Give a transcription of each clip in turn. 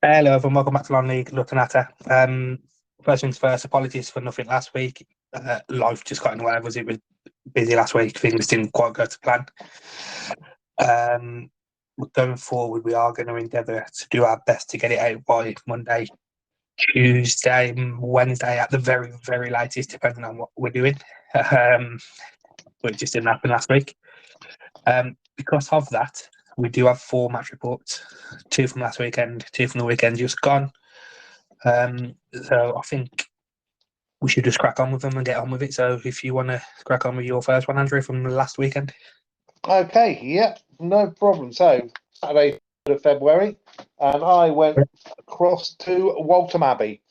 Hello, everyone. Welcome back to Long League. Looking at it. First things first, apologies for nothing last week. Life just got in the way of us. It was busy last week. Things didn't quite go to plan. Going forward, we are going to endeavour to do our best to get it out by Monday, Tuesday, Wednesday at the very, very latest, depending on what we're doing. But it just didn't happen last week. Because of that, we do have 4 match reports, 2 from last weekend, 2 from the weekend just gone. So I think we should just crack on with them and get on with it. So if you want to crack on with your first one, Andrew, from the last weekend. Okay, yep, no problem. So Saturday of February, and I went across to Waltham Abbey.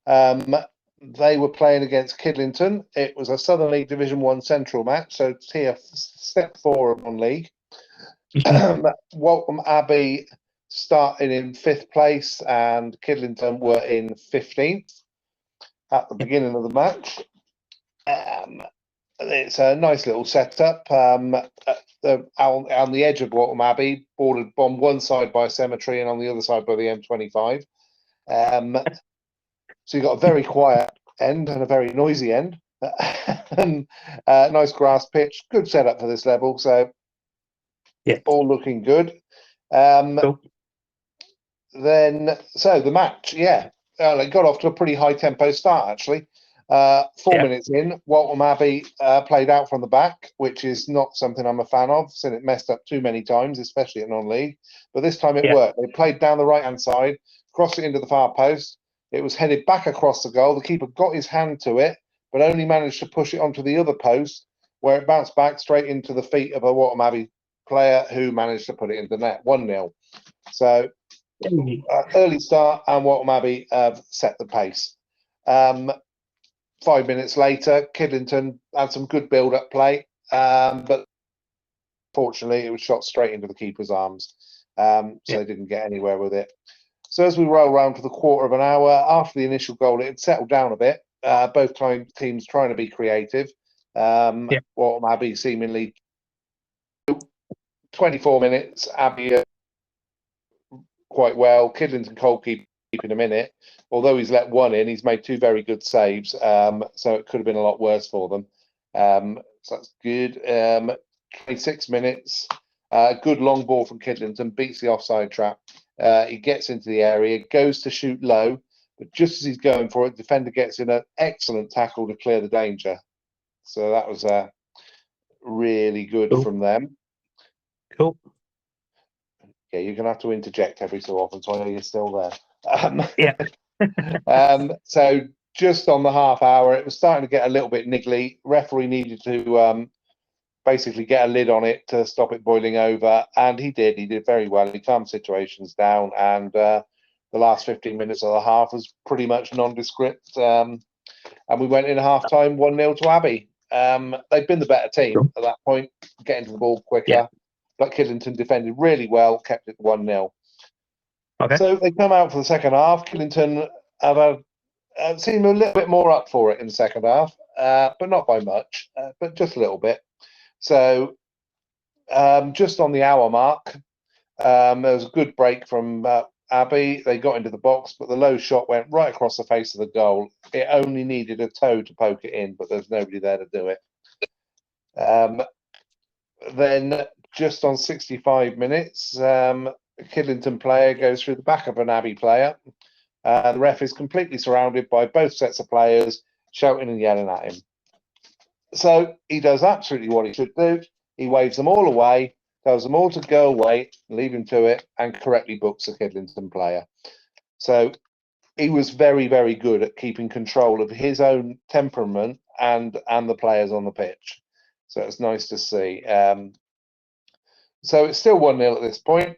They were playing against Kiddlington. It was a Southern League Division 1 Central match, so tier step 4 of non-league. Waltham Abbey started in 5th place and Kiddlington were in 15th at the beginning of the match. It's a nice little setup. On the edge of Waltham Abbey, bordered on one side by a cemetery and on the other side by the M25. So you've got a very quiet end and a very noisy end. And nice grass pitch, good setup for this level. So yeah, all looking good. Cool. Then, so the match, it got off to a pretty high tempo start actually. 4 minutes in, Waltham Abbey played out from the back, which is not something I'm a fan of, since it messed up too many times, especially at non-league. But this time it worked. They played down the right-hand side, crossed it into the far post. It was headed back across the goal. The keeper got his hand to it, but only managed to push it onto the other post, where it bounced back straight into the feet of a Waltham Abbey player who managed to put it into net, 1-0. So early start, and Waltham Abbey set the pace. 5 minutes later, Kiddlington had some good build-up play, but fortunately it was shot straight into the keeper's arms, so they didn't get anywhere with it. So as we roll around for the quarter of an hour, after the initial goal, it had settled down a bit. Both teams trying to be creative. Waltham Abbey seemingly 24 minutes, Abbey quite well. Kiddlington keeping him in it. Although he's let 1 in, he's made 2 very good saves. So it could have been a lot worse for them. So that's good. 26 minutes. Good long ball from Kiddlington, beats the offside trap. He gets into the area, goes to shoot low, but just as he's going for it, the defender gets in an excellent tackle to clear the danger. So that was really good from them. Cool. Yeah, you're going to have to interject every so often, so I know you're still there. So just on the half hour, it was starting to get a little bit niggly. Referee needed to basically get a lid on it to stop it boiling over, and he did. He did very well. He calmed situations down, and the last 15 minutes of the half was pretty much nondescript. And we went in half-time 1-0 to Abbey. They'd been the better team at that point, getting to the ball quicker, but Kiddlington defended really well, kept it 1-0. Okay. So they come out for the second half. Kiddlington have seemed a little bit more up for it in the second half, but not by much, but just a little bit. So just on the hour mark, there was a good break from Abbey. They got into the box, but the low shot went right across the face of the goal. It only needed a toe to poke it in, but there's nobody there to do it. Then just on 65 minutes, a Kiddlington player goes through the back of an Abbey player. The ref is completely surrounded by both sets of players shouting and yelling at him. So he does absolutely what he should do. He waves them all away, tells them all to go away, leave him to it, and correctly books a Kiddlington player. So he was very, very good at keeping control of his own temperament and the players on the pitch. So it's nice to see. So it's still 1-0 at this point.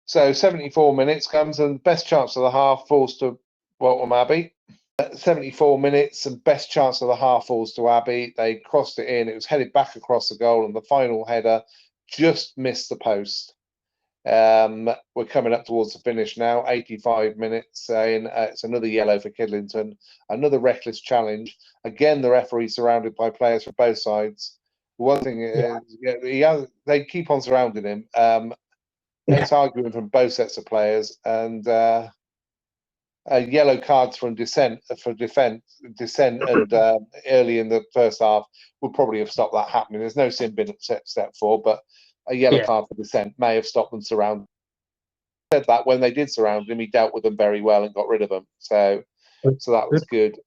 So 74 minutes comes, and the best chance of the half falls to Waltham Abbey. 74 minutes and best chance of the half falls to Abbey. They crossed it in. It was headed back across the goal, and the final header just missed the post. We're coming up towards the finish now. 85 minutes in. It's another yellow for Kiddlington. Another reckless challenge. Again, the referee surrounded by players from both sides. One thing is, they keep on surrounding him. It's arguing from both sets of players, and yellow cards from dissent and early in the first half would probably have stopped that happening. There's no sin bin at step 4, but a yellow card for dissent may have stopped them surrounding. Said that when they did surround him, he dealt with them very well and got rid of them. So that was good.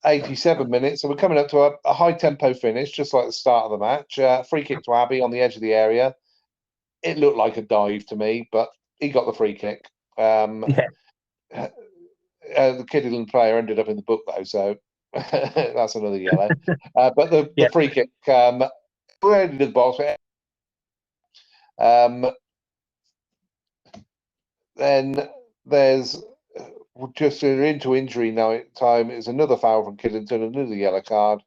87 minutes, so we're coming up to a high tempo finish, just like the start of the match. Free kick to Abbey on the edge of the area. It looked like a dive to me, but he got the free kick. The Kiddlington player ended up in the book though, so that's another yellow. But the free kick, we're into the box. Then there's just into injury now. Time is another foul from Kiddlington, another yellow card.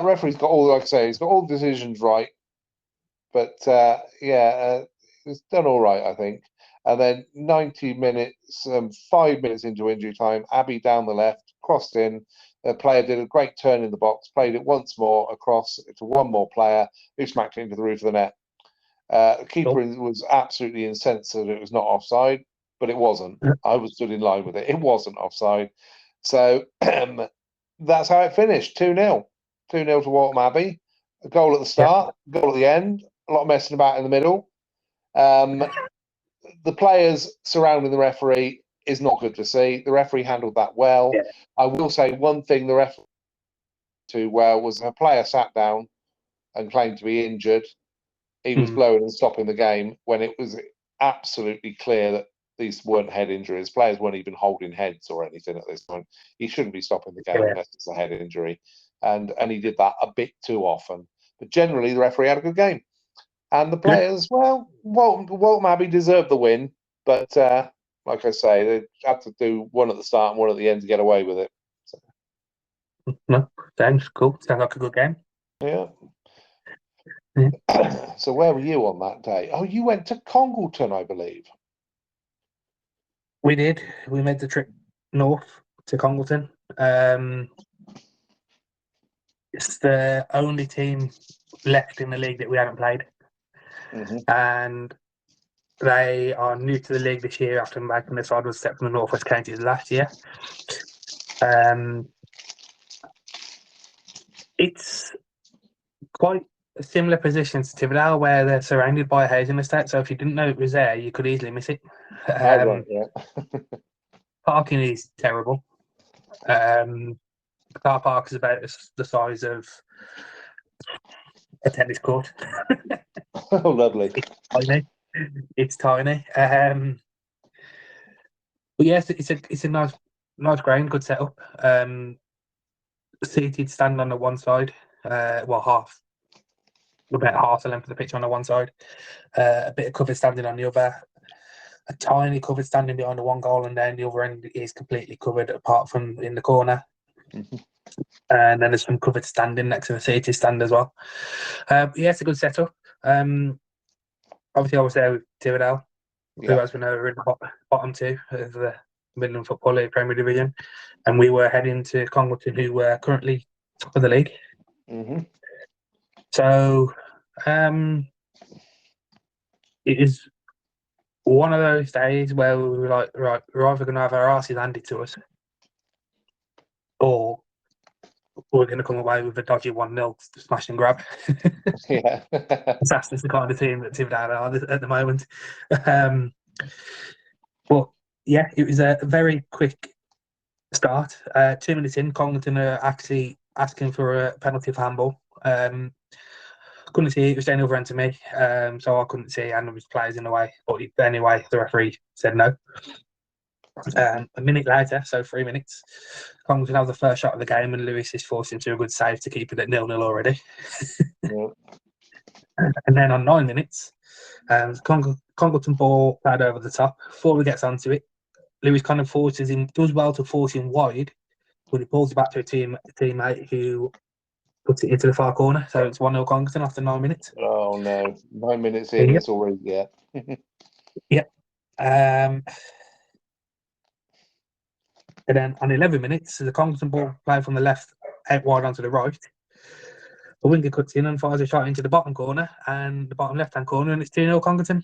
Referee's got all, like I say, he's got all the decisions right, but it's done all right, I think. And then 90 minutes, 5 minutes into injury time, Abbey down the left, crossed in. The player did a great turn in the box, played it once more across to one more player who smacked it into the roof of the net. The keeper was absolutely incensed that it was not offside, but it wasn't. I was stood in line with it. It wasn't offside. So that's how it finished, 2-0. 2-0 to Waltham Abbey. A goal at the start, goal at the end, a lot of messing about in the middle. The players surrounding the referee is not good to see. The referee handled that well. I will say one thing the referee too well was a player sat down and claimed to be injured. He was blowing and stopping the game when it was absolutely clear that these weren't head injuries. Players weren't even holding heads or anything at this point. He shouldn't be stopping the game unless it's a head injury. And he did that a bit too often. But generally, the referee had a good game. And the players, well, Waltham Abbey deserved the win. But like I say, they had to do one at the start and one at the end to get away with it. So. No, sounds cool. Sounds like a good game. Yeah. So where were you on that day? Oh, you went to Congleton, I believe. We did. We made the trip north to Congleton. It's the only team left in the league that we haven't played. And they are new to the league this year after making the sideways step from the North West Counties last year. It's quite a similar position to Tividale, where they're surrounded by a housing estate. So if you didn't know it was there, you could easily miss it. Parking is terrible. The car park is about the size of a tennis court. Oh, lovely. It's tiny. But yes, it's a nice ground, good setup. Seated stand on the one side, about half the length of the pitch on the one side. A bit of covered standing on the other. A tiny covered standing behind the one goal, and then the other end is completely covered apart from in the corner. And then there's some covered standing next to the seated stand as well. It's a good setup. Obviously, I was there with Tividale, who, as we know, are in the bottom two of the Midland Football League Premier Division, and we were heading to Congleton, who were currently top of the league. So it is one of those days where we were like, right, we're either going to have our arses handed to us, or we're going to come away with a dodgy 1-0 smash and grab. That's the kind of team that Tividale are at the moment. But yeah, it was a very quick start. 2 minutes in, Congleton are actually asking for a penalty for handball. Couldn't see it was staying over into me, so I couldn't see and there was players in the way. But anyway, the referee said no. A minute later, so 3 minutes, Congleton have the first shot of the game, and Lewis is forced into a good save to keep it at 0-0 already. And then on 9 minutes, Congleton ball played over the top. Before he gets onto it, Lewis kind of forces him, does well to force him wide, but he pulls it back to a teammate who puts it into the far corner. So it's 1-0 Congleton after 9 minutes. Oh no, 9 minutes in, it's already And then on 11 minutes, the Congleton ball played from the left out wide onto the right. The winger cuts in and fires a shot into the bottom corner and the bottom left-hand corner, and it's 2-0 Congleton.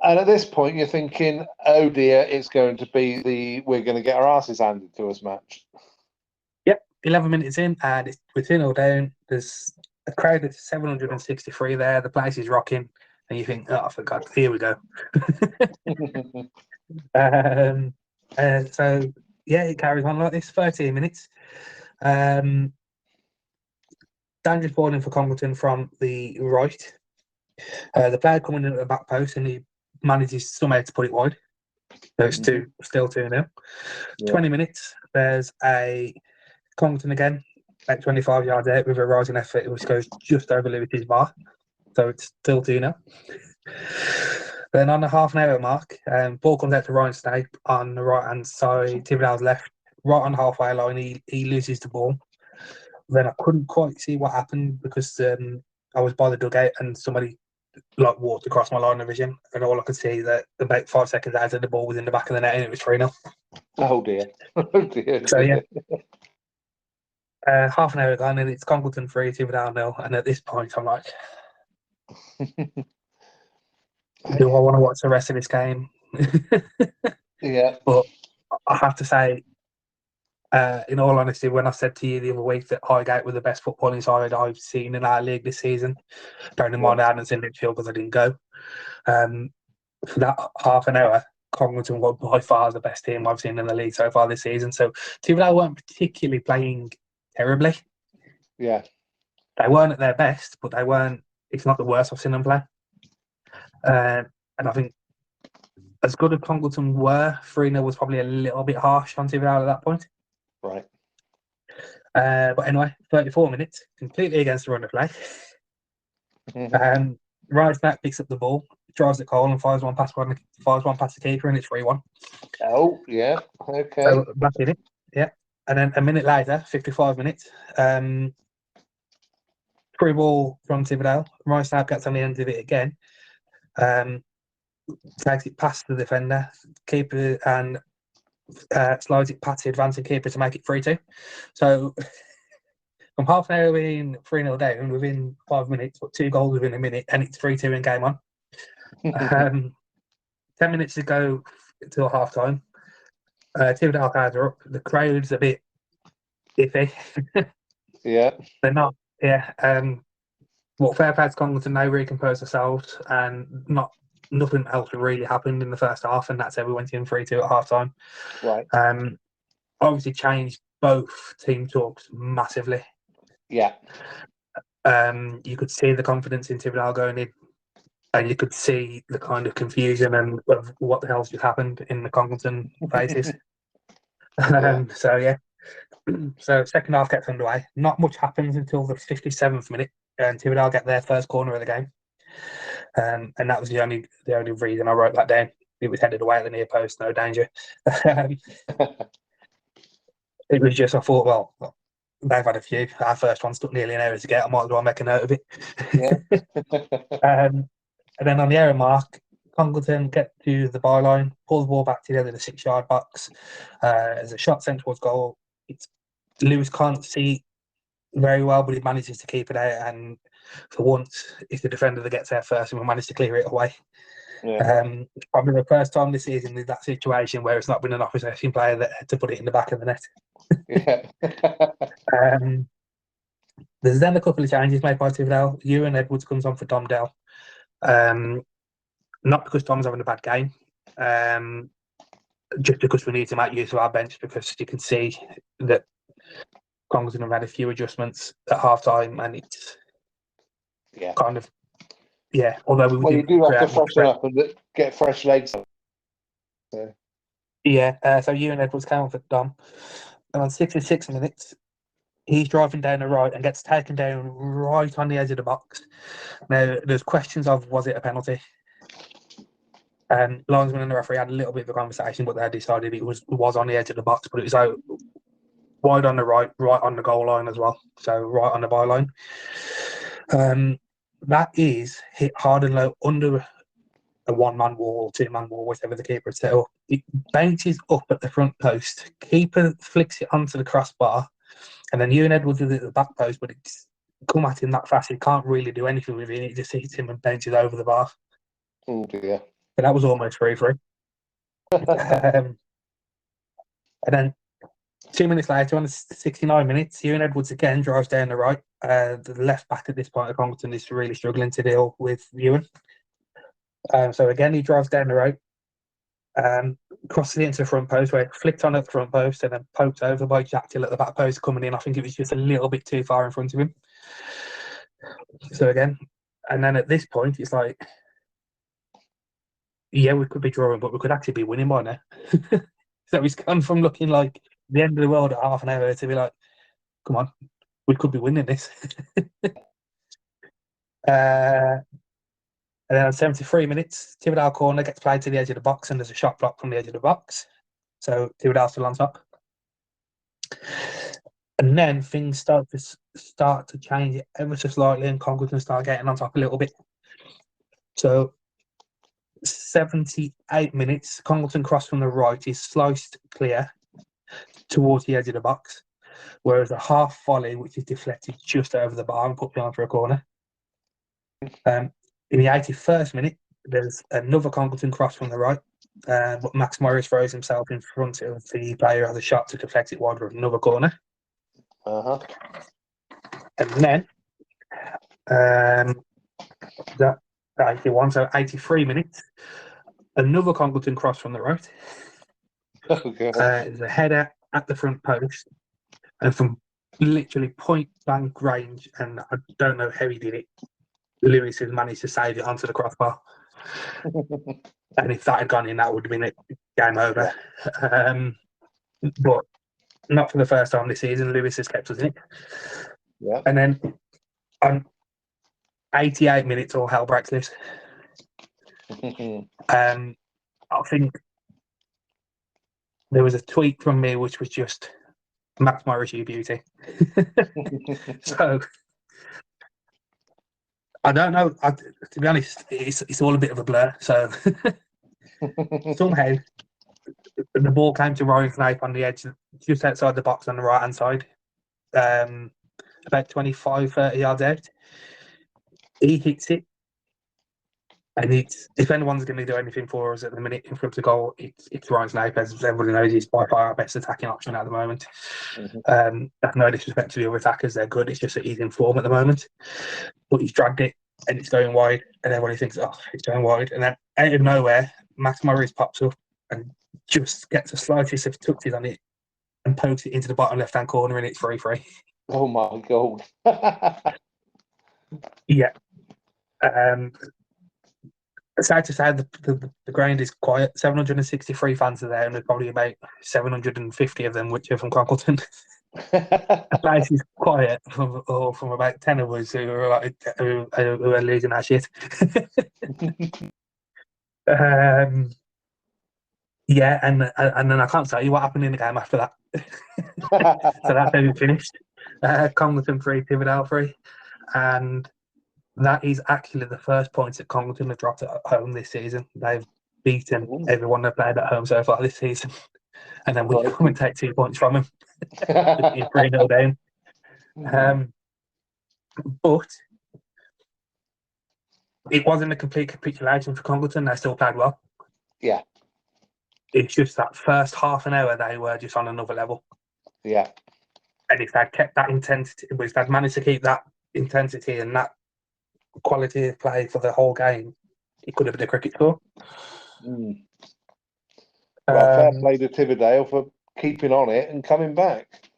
And at this point, you're thinking, oh dear, it's going to be we're going to get our asses handed to us match. Yep, 11 minutes in, and we're 2-0 down. There's a crowd of 763 there. The place is rocking, and you think, oh, for God, here we go. So, yeah, it carries on like this, 13 minutes. Dangerous ball in for Congleton from the right. The player coming in at the back post, and he manages somehow to put it wide. So it's still 2-0. Yeah. 20 minutes, there's a Congleton again, at 25 yards out with a rising effort, which goes just over Lewis's bar. So it's still 2-0. Then on the half an hour mark, ball comes out to Ryan Snape on the right hand side, Tividale's left, right on the halfway line. He loses the ball. Then I couldn't quite see what happened because I was by the dugout and somebody walked across my line of vision, and all I could see that about 5 seconds out, the ball was in the back of the net and it was 3-0. Oh dear! Oh dear! So yeah, half an hour gone and it's Congleton 3, Tividale 0, and at this point I'm like, do I want to watch the rest of this game? Yeah, but I have to say, in all honesty, when I said to you the other week that Highgate were the best footballing side I've seen in our league this season, bearing in mind I hadn't seen Lichfield because I didn't go, for that half an hour, Congleton were by far the best team I've seen in the league so far this season. So Tividale weren't particularly playing terribly. Yeah. They weren't at their best, but they weren't, it's not the worst I've seen them play. And I think as good as Congleton were, 3-0 was probably a little bit harsh on Tividale at that point. Right. But anyway, 34 minutes, completely against the run of play. Ryan Snack picks up the ball, drives the goal and fires one past the keeper, and it's 3-1. Oh, yeah. Okay. So back in it. Yeah. And then a minute later, 55 minutes, free ball from Tividale. Ryan Snack gets on the end of it again. Takes it past the defender, keeper, and slides it past the advancing keeper to make it 3-2. So from half an hour being 3-0 down within 5 minutes, but 2 goals within a minute, and it's 3-2 in game on. 10 minutes to go till half time. Tividale cards are up. The crowd's a bit iffy. Yeah. They're not, yeah. Well, fair play to Congleton, they recomposed themselves, and nothing else really happened in the first half, and that's how we went in 3-2 at half time. Right. Obviously changed both team talks massively. Yeah. You could see the confidence in Tividale going in, and you could see the kind of confusion and of what the hell's just happened in the Congleton faces. So yeah. So second half gets underway. Not much happens until the 57th minute, and Tividale get their first corner of the game. And that was the only reason I wrote that down. It was headed away at the near post, no danger. It was just, I thought, well, they've had a few. Our first one took nearly an hour to get. I might as well make a note of it. Yeah. And then on the error mark, Congleton get to the byline, pull the ball back together in the 6-yard box. There's a shot sent towards goal. Lewis can't see very well, but he manages to keep it out. And for once, it's the defender that gets there first, and we managed to clear it away. Yeah. Probably the first time this season in that situation where it's not been an opposition player that had to put it in the back of the net. Yeah. There's then a couple of changes made by Tividale. Ewan Edwards comes on for Dom Dell. Not because Tom's having a bad game, just because we need to make use of our bench, because you can see that Congleton have had a few adjustments at half time, and it's kind of, yeah. Although we you do have to freshen up and get fresh legs. So. Yeah, so Ewan Edwards came on for Dom, and on 66 minutes, he's driving down the right and gets taken down right on the edge of the box. Now, there's questions of, was it a penalty? Linesman and the referee had a little bit of a conversation, but they decided it was on the edge of the box, but it was out wide on the right on the goal line as well, so right on the byline. That is hit hard and low under a 1-man wall, 2-man wall, whatever the keeper had set up. It bounces up at the front post. Keeper flicks it onto the crossbar, And then Ewan Edwards is at the back post, but it's come at him that fast, he can't really do anything with it. It just hits him and benches over the bar. Oh dear. But that was almost 3-3. And then 2 minutes later, on the 69 minutes, Ewan Edwards again drives down the right. The left back at this point of Congleton is really struggling to deal with Ewan. So again, he drives down the right, crosses it into the front post, where it flicked on at the front post and then poked over by Jack Till at the back post coming in. I think it was just a little bit too far in front of him. So again, and then at this point, it's like, yeah, we could be drawing, but we could actually be winning by now. So it's gone from looking like the end of the world at half an hour to be like, come on, we could be winning this. And then on 73 minutes, Tividale corner gets played to the edge of the box and there's a shot block from the edge of the box. So Tividale still on top. And then things start to change ever so slightly and Congleton start getting on top a little bit. So 78 minutes, Congleton cross from the right is sliced clear towards the edge of the box, whereas a half volley, which is deflected just over the bar and put behind for a corner. In the 81st minute, there's another Congleton cross from the right, but Max Morris throws himself in front of the player as a shot to deflect it wide for another corner. And then that 81, so 83 minutes, another Congleton cross from the right. There's a header at the front post, and from literally point blank range, and I don't know how he did it, Lewis has managed to save it onto the crossbar. And if that had gone in, that would have been it, game over. But not for the first time this season, Lewis has kept us in it. Yeah. And then on 88 minutes, all hell breaks loose. I think there was a tweet from me which was just Max Morris, you beauty. So I don't know. To be honest, it's all a bit of a blur. So somehow the ball came to Ryan Knape on the edge, just outside the box on the right hand side, about 25, 30 yards out. He hits it, and if anyone's going to do anything for us at the minute in front of goal, it's Ryan Knape. As everybody knows, he's by far our best attacking option at the moment. That's no disrespect to the other attackers; they're good. It's just that he's in form at the moment. But he's dragged it, and it's going wide, and everybody thinks, "Oh, it's going wide." And then out of nowhere, Max Morris pops up and just gets the slightest of touches on it and pokes it into the bottom left-hand corner, and it's 3-3. Oh my god! Yeah. Sad to say, the ground is quiet. 763 fans are there, and there's probably about 750 of them which are from Congleton. The place is quiet from about 10 of us who are losing our shit. Yeah, and then I can't tell you what happened in the game after that. So that's how we finished. Congleton 3, Tividale 3, and that is actually the first points that Congleton have dropped at home this season. They've beaten everyone they've played at home so far this season, and then we come and take 2 points from them. 3-0 down. But it wasn't a complete capitulation for Congleton. They still played well. Yeah. It's just that first half an hour they were just on another level. Yeah. And if they'd kept that intensity, if they'd managed to keep that intensity and that quality of play for the whole game, it could have been a cricket score. Well, fair play to Tividale for keeping on it and coming back.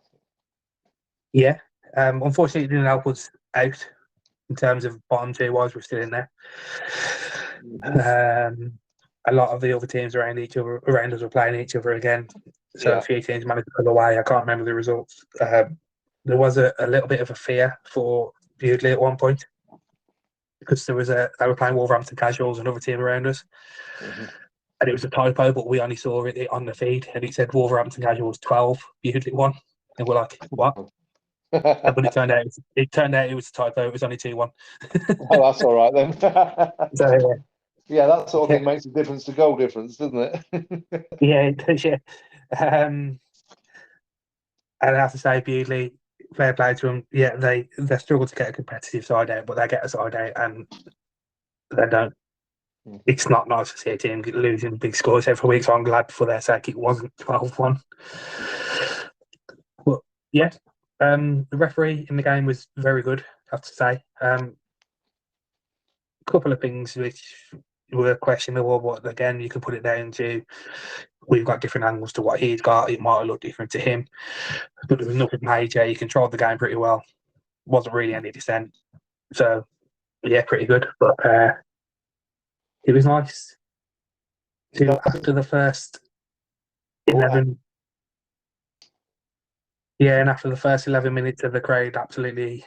Yeah. Unfortunately, it didn't help us out in terms of bottom two wise. We're still in there. A lot of the other teams around us were playing each other again. So a few teams managed to pull away. I can't remember the results. There was a little bit of a fear for Bewdley at one point, because they were playing Wolverhampton Casuals, another team around us, and it was a typo, but we only saw it on the feed, and it said Wolverhampton Casuals 12, Bewdley 1, and we're like, what? But it turned out it was a typo. It was only 2-1. Oh, that's all right then. So, yeah, that sort of thing makes a difference to goal difference, doesn't it? Yeah, it does. Yeah, and I have to say, Bewdley, fair play to them. Yeah, they struggle to get a competitive side out, but they get a side out, and they don't. It's not nice to see a team losing big scores every week, so I'm glad for their sake it wasn't 12-1. But yeah, the referee in the game was very good, I have to say. A couple of things which were questionable, but again, you can put it down to we've got different angles to what he's got. It might have looked different to him, but there was nothing major. He controlled the game pretty well. Wasn't really any dissent. So yeah, pretty good. But it was nice to after the first 11. Yeah, and after the first 11 minutes of the crowd absolutely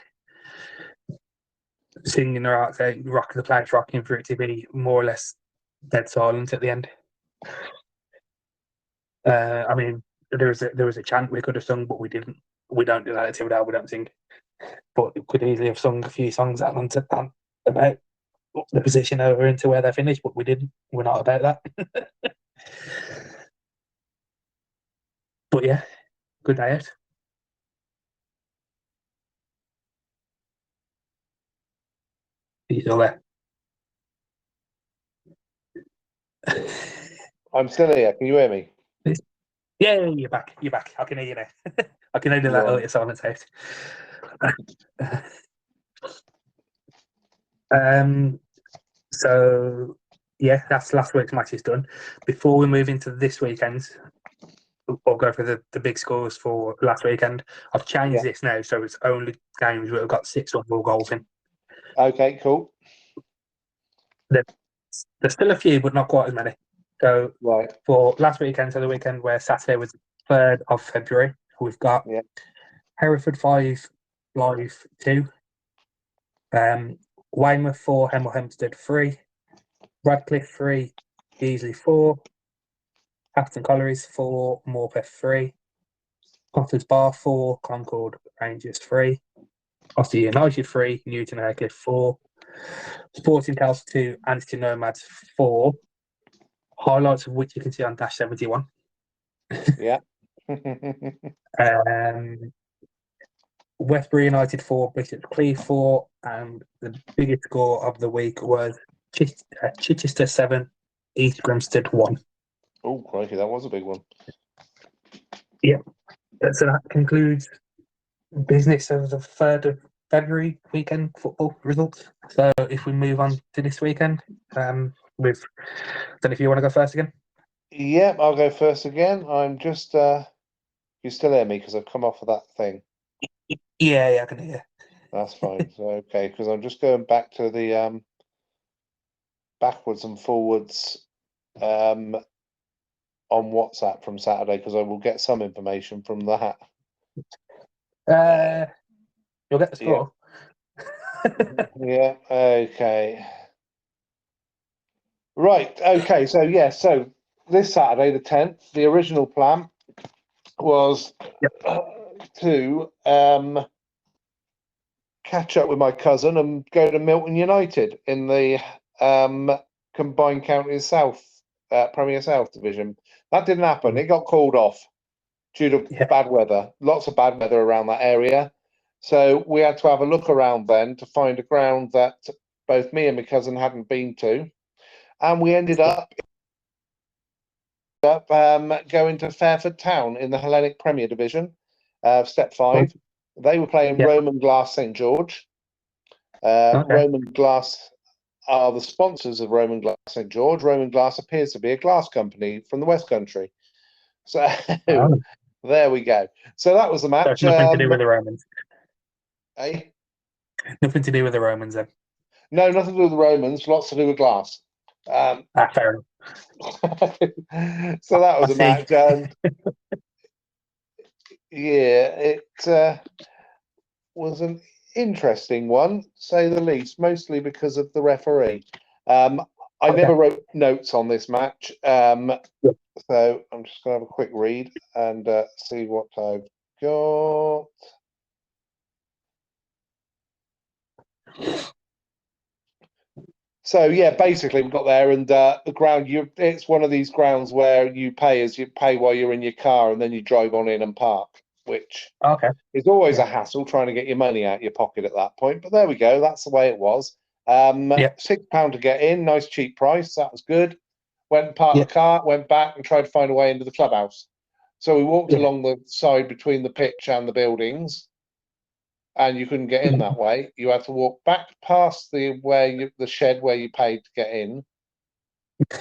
singing their hearts out, rocking the place, rocking for it to be more or less dead silent at the end. I mean, there was a chant we could have sung, but we didn't. We don't do that at Tividale. We don't sing. But we could easily have sung a few songs about the position over into where they finished, but we didn't. We're not about that. But yeah, good day out. Are you still there? I'm still here. Can you hear me? Yeah, you're back. You're back. I can hear you now. I can only let earlier silence out. So yeah, that's last week's matches done. Before we move into this weekend, we'll go for the big scores for last weekend. I've changed this now, so it's only games where we've got 6 or more goals in. Okay, cool. There's still a few, but not quite as many. So for last weekend, so the weekend where Saturday was the 3rd of February, we've got Hereford 5, Blyth 2, Weymouth 4, Hemel Hempstead 3, Radcliffe 3, Easley 4, Hampton Collieries 4, Morpeth 3, Potters Bar 4, Concord Rangers 3, Gloucester United 3, Newton Aycliffe 4, Sporting Tales 2, Anstey Nomads 4. Highlights of which you can see on Dash 71. Yeah. Westbury United 4, Bishop Cleeve 4, and the biggest score of the week was Chichester 7, East Grimstead 1. Oh, crikey, that was a big one. Yeah. So that concludes business of the 3rd of February weekend football results. So if we move on to this weekend, don't know if you want to go first again. Yeah, I'll go first again. I'm just you still hear me because I've come off of that thing. Yeah, I can hear. That's fine. So okay, because I'm just going back to the backwards and forwards on WhatsApp from Saturday because I will get some information from that. You'll get the score. Yeah. Okay. Right. Okay. So so this Saturday, the 10th, the original plan was to catch up with my cousin and go to Milton United in the Combined Counties South Premier South Division. That didn't happen. It got called off due to bad weather. Lots of bad weather around that area. So we had to have a look around then to find a ground that both me and my cousin hadn't been to. And we ended up going to Fairford Town in the Hellenic Premier Division, Step 5. They were playing Roman Glass St George. Roman Glass are the sponsors of Roman Glass St George. Roman Glass appears to be a glass company from the West Country. So there we go. So that was the match. So nothing to do with the Romans. Eh? Nothing to do with the Romans then. No, nothing to do with the Romans. Lots to do with glass. Fair enough. So that was a match. It was an interesting one, to say the least, mostly because of the referee. I never wrote notes on this match, so I'm just going to have a quick read and see what I've got. So yeah, basically we got there, and the ground. It's one of these grounds where you pay while you're in your car, and then you drive on in and park. which Okay. is always Yeah. a hassle trying to get your money out of your pocket at that point. But there we go. That's the way it was. Yeah. £6 to get in, nice cheap price. That was good. Went and parked Yeah. the car, went back and tried to find a way into the clubhouse. So we walked Yeah. along the side between the pitch and the buildings, and you couldn't get in that way. You had to walk back past the shed where you paid to get in,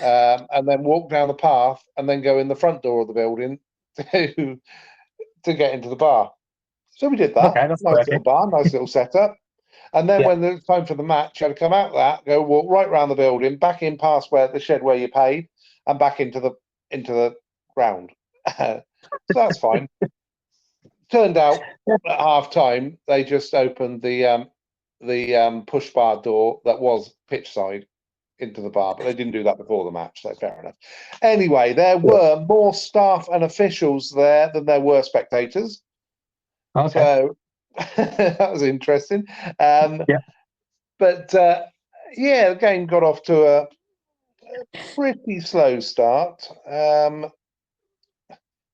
and then walk down the path, and then go in the front door of the building to get into the bar. So we did that. Okay, that's Nice little working. bar, nice little setup. And then Yeah. when it was time for the match, you had to come out of that, go walk right round the building, back in past where the shed where you paid, and back into the ground. So that's fine. Turned out at half time they just opened the push bar door that was pitch side into the bar, but they didn't do that before the match, so fair enough. Anyway, there were more staff and officials there than there were spectators. Okay. So that was interesting. Yeah. But yeah, the game got off to a pretty slow start.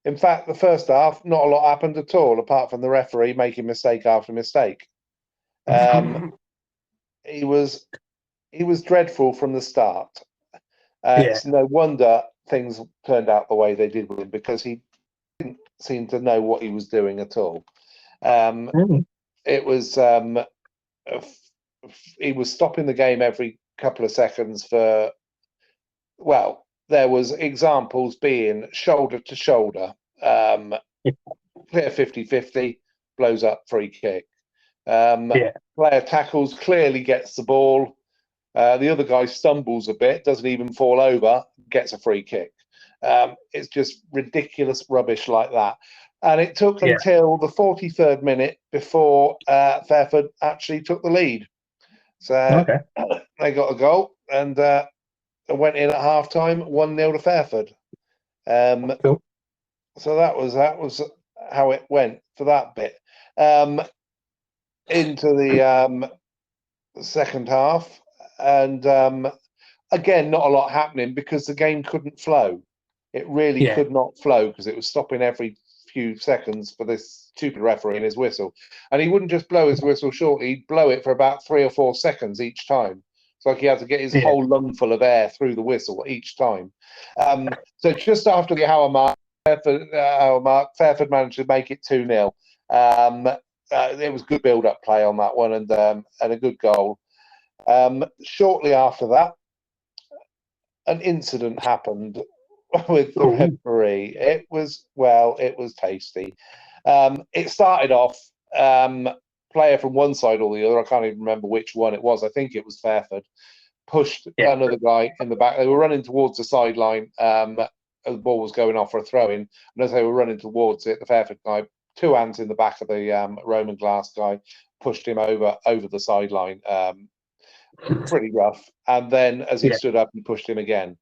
In fact, the first half, not a lot happened at all, apart from the referee making mistake after mistake. He was dreadful from the start. It's no wonder things turned out the way they did with him, because he didn't seem to know what he was doing at all. It was he was stopping the game every couple of seconds for, well, there was examples being shoulder to shoulder, clear 50-50, blows up, free kick. Player tackles, clearly gets the ball. The other guy stumbles a bit, doesn't even fall over, gets a free kick. It's just ridiculous rubbish like that. And it took until the 43rd minute before Fairford actually took the lead. So they got a goal and went in at half time, 1-0 to Fairford. Cool. So that was how it went for that bit. Into the second half, and again, not a lot happening because the game couldn't flow. It really could not flow because it was stopping every few seconds for this stupid referee and his whistle. And he wouldn't just blow his whistle shortly, he'd blow it for about 3 or 4 seconds each time. It's like he had to get his whole lungful of air through the whistle each time. So just after the hour mark, Fairford managed to make it 2-0. It was good build-up play on that one, and a good goal. Shortly after that, an incident happened with the referee. It was tasty. It started off, player from one side or the other, I can't even remember which one it was. I think it was Fairford, pushed another guy in the back. They were running towards the sideline. The ball was going off for a throw-in, and as they were running towards it, the Fairford guy, 2 hands in the back of the Roman glass guy, pushed him over the sideline. Pretty rough. And then as he stood up, he pushed him again.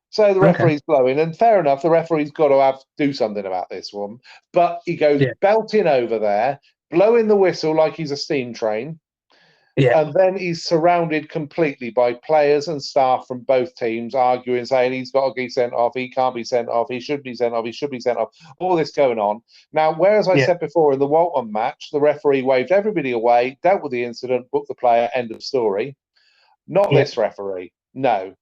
So the referee's blowing, and fair enough, the referee's got to do something about this one. But he goes belting over there, blowing the whistle like he's a steam train. And then he's surrounded completely by players and staff from both teams arguing, saying he's got to be sent off, he can't be sent off, he should be sent off, he should be sent off. All this going on. Now, whereas I said before in the Waltham match, the referee waved everybody away, dealt with the incident, booked the player, end of story. Not this referee. No.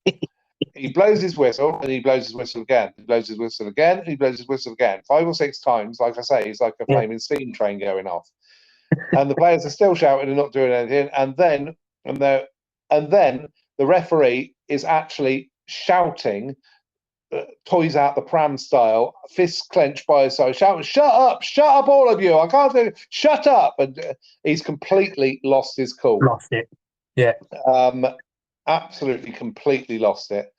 He blows his whistle and he blows his whistle again. He blows his whistle again and he blows his whistle again. 5 or 6 times, like I say, he's like a flaming steam train going off. And the players are still shouting and not doing anything. And then the referee is actually shouting, toys out the pram style, fists clenched by his side, shouting, shut up, all of you. I can't do it. Shut up. And he's completely lost his cool. Lost it. Yeah. Absolutely, completely lost it.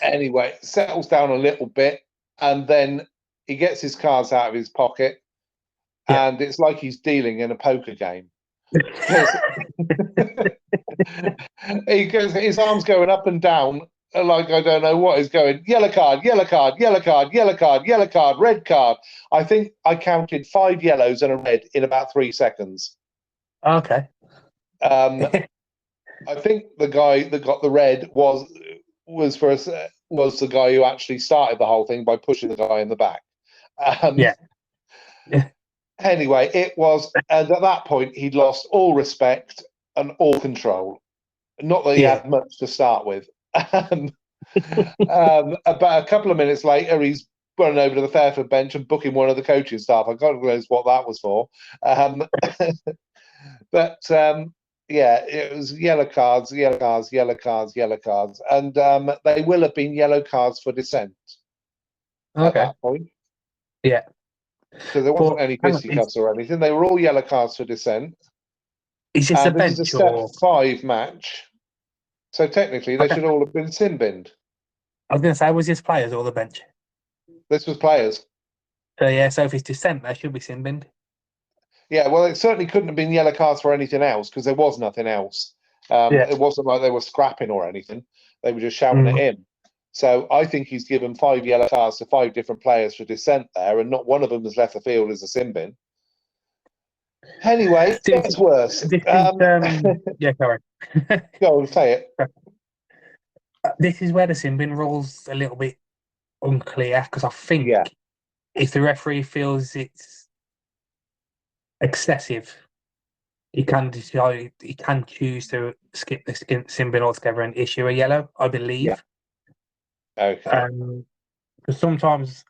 Anyway, settles down a little bit, and then he gets his cards out of his pocket, and it's like he's dealing in a poker game. He goes, his arms going up and down, like I don't know what is going. Yellow card, yellow card, yellow card, yellow card, yellow card, red card. I think I counted 5 yellows and a red in about 3 seconds. Okay. I think the guy that got the red was the guy who actually started the whole thing by pushing the guy in the back. Yeah. Anyway, it was, and at that point, he'd lost all respect and all control. Not that he had much to start with. About a couple of minutes later, he's running over to the Fairford bench and booking one of the coaching staff. I can't realize what that was for. But yeah, it was yellow cards, yellow cards, yellow cards, yellow cards. And they will have been yellow cards for dissent at that point. Yeah. Because there wasn't any fisticuffs or anything. They were all yellow cards for dissent. Is this a bench this is a step 5 match. So technically, they should all have been sin binned. I was going to say, was this players or the bench? This was players. So yeah, so if it's dissent, they should be sin binned. Yeah, well, it certainly couldn't have been yellow cards for anything else because there was nothing else. It wasn't like they were scrapping or anything. They were just shouting at him. So I think he's given 5 yellow cards to 5 different players for dissent there, and not one of them has left the field as a sin bin. Anyway, it gets worse. Yeah, sorry. Go on, say it. This is where the sin bin rule's a little bit unclear because I think if the referee feels it's excessive, he can decide, he can choose to skip the sin bin altogether and issue a yellow, I believe. Yeah. Okay. Because sometimes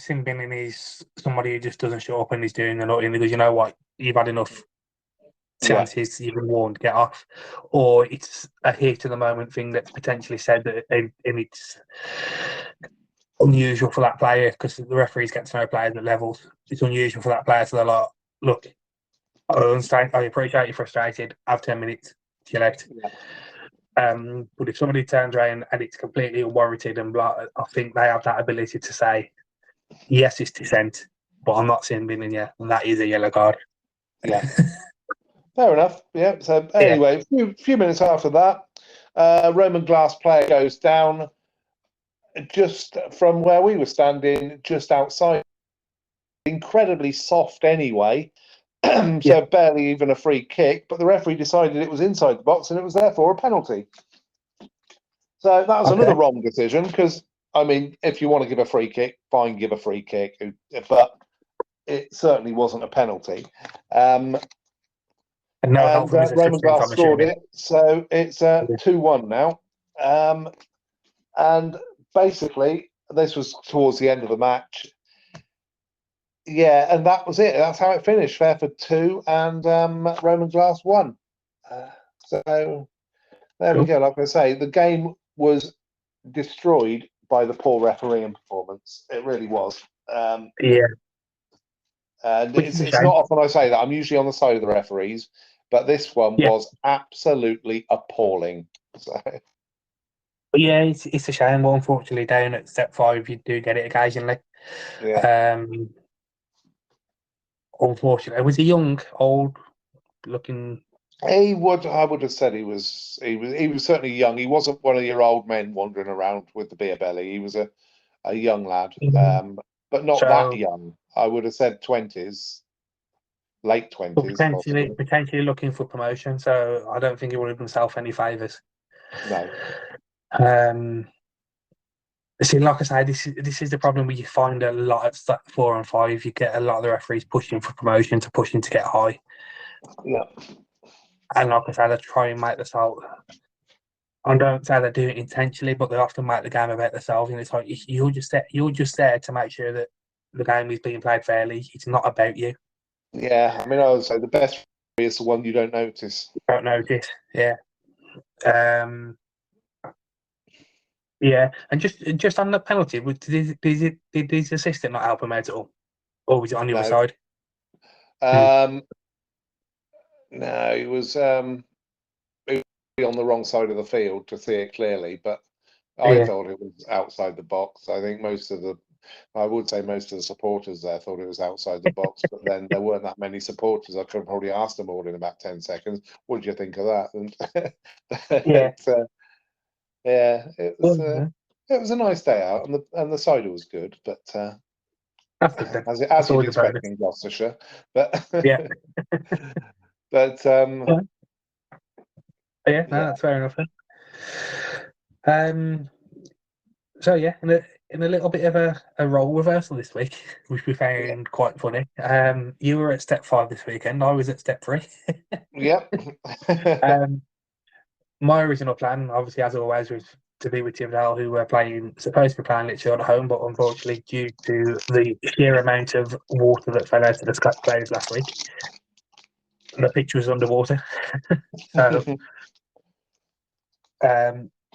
sin binning is somebody who just doesn't show up and is doing the nothing because you know what, you've had enough chances, you've been warned, get off, or it's a heat of the moment thing that's potentially said that and it's unusual for that player because the referees get to know players at levels. It's unusual for that player, so they're like, look, I appreciate you're frustrated, have 10 minutes, chill out. But if somebody turns around and it's completely unwarranted and blah, I think they have that ability to say, yes, it's dissent, but I'm not sin binning you, and that is a yellow card. Yeah. Fair enough. Yeah. So anyway, a few minutes after that, Roman glass player goes down just from where we were standing, just outside. Incredibly soft anyway. So barely even a free kick, but the referee decided it was inside the box and it was therefore a penalty. So that was another wrong decision because, I mean, if you want to give a free kick, fine, give a free kick, but it certainly wasn't a penalty. And Roman Glass scored it, so it's 2-1 now. And basically, this was towards the end of the match. Yeah, and that was it. That's how it finished. Fairford 2 and Roman Glass 1. So there we go. Like I say, the game was destroyed by the poor refereeing performance. It really was. And it's not often I say that. I'm usually on the side of the referees, but this one was absolutely appalling. So. But yeah, it's a shame. Well, unfortunately, down at step 5, you do get it occasionally. Yeah. Unfortunately, was he young, old looking? I would have said he was certainly young. He wasn't one of your old men wandering around with the beer belly. He was a young lad, but not that young. I would have said 20s, late 20s. Potentially looking for promotion. So I don't think he would have done himself any favours. No. See, like I say, this is the problem where you find a lot at step 4 and 5. You get a lot of the referees pushing for promotion to pushing to get high. Yeah. And like I say, they try and make this out. I don't say they do it intentionally, but they often make the game about themselves. And it's like you're just there to make sure that the game is being played fairly. It's not about you. Yeah, I mean, I would say the best is the one you don't notice. Don't notice, yeah. Yeah, and just on the penalty, did his assistant not help him out at all, or was it on the other side? No, he was on the wrong side of the field to see it clearly, but I thought it was outside the box. I think most of the supporters there thought it was outside the box, but then there weren't that many supporters. I could probably ask them all in about 10 seconds. What did you think of that? And it was a nice day out, and the cider was good, but as you'd expect in Gloucestershire. But but that's fair enough. So yeah, in a little bit of a role reversal this week, which we found quite funny. You were at step 5 this weekend. I was at step 3. Yep. Um, my original plan, obviously, as always, was to be with Tividale, who were supposed to be playing literally at home, but unfortunately, due to the sheer amount of water that fell out of the Scotch Plains last week, the pitch was underwater. So,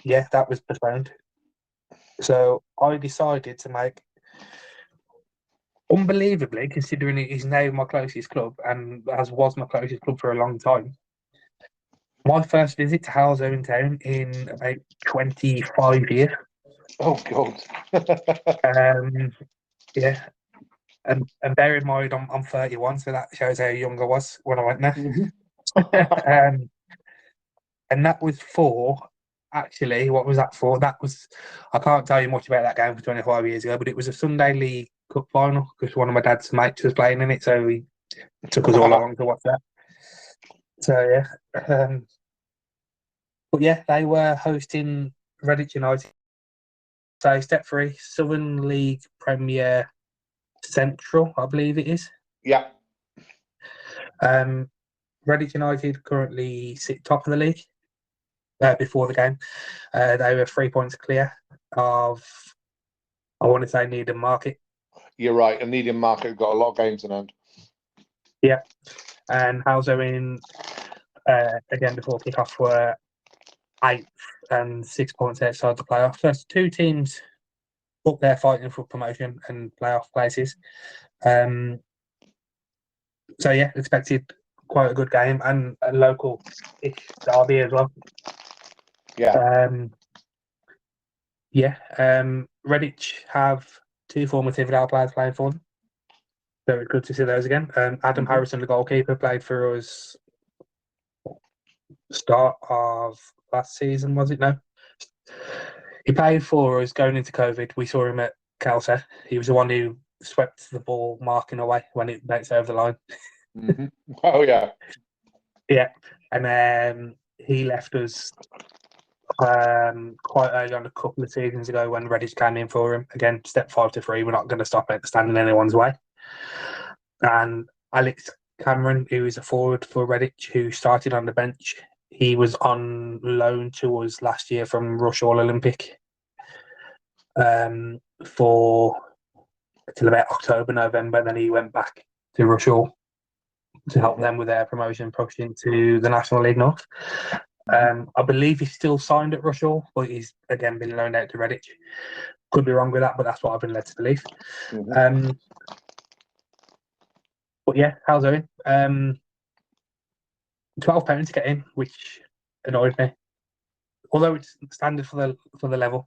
yeah, that was postponed. So I decided to make, unbelievably, considering it is now my closest club and as was my closest club for a long time, my first visit to Halesowen Town in about 25 years. Oh God. Yeah, and bear in mind I'm 31, so that shows how young I was when I went there. And that was for, actually, what was that for? That was, I can't tell you much about that game for 25 years ago, but it was a Sunday League Cup final because one of my dad's mates was playing in it, so he took us all along to watch that. So yeah, but yeah, they were hosting Redditch United. So step 3, Southern League Premier Central, I believe it is. Yeah. Redditch United currently sit top of the league. Before the game, they were 3 points clear of, I want to say, Needham Market. You're right. And Needham Market got a lot of games in hand. Yeah, and Halesowen, again before kick-off, were 8th and 6 points outside the playoffs. So it's 2 teams up there fighting for promotion and playoff places. So yeah, expected quite a good game and a local-ish derby as well. Yeah. Redditch have 2 former Tividale players playing for them. So it's good to see those again. Adam Harrison, the goalkeeper, played for us start of last season, was it? No. He played for us going into COVID. We saw him at Kelso. He was the one who swept the ball marking away when it bounced over the line. Oh, yeah. Yeah. And then he left us quite early on, a couple of seasons ago, when Redditch came in for him. Again, step 5 to 3. We're not going to stop it standing in anyone's way. And Alex Cameron, who is a forward for Redditch, who started on the bench, he was on loan to us last year from Rushall Olympic for till about October, November. Then he went back to Rushall to help them with their promotion push into the National League North. I believe he's still signed at Rushall, but he's again been loaned out to Redditch. Could be wrong with that, but that's what I've been led to believe. But yeah, Halesowen. £12 to get in, which annoyed me. Although it's standard for the level.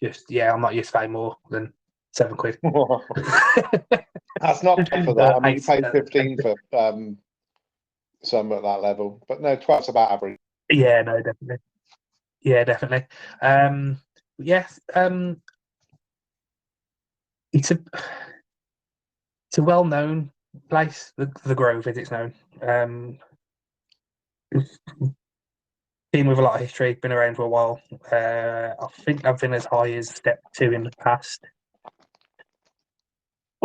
Just I'm not used to paying more than £7. That's not for that. I mean, you pay 15 for some at that level, but no, 12's about average. Yeah, no, definitely. Yeah, definitely. It's a well-known place. The Grove, as it's known. Team with a lot of history, been around for a while. I think I've been as high as step 2 in the past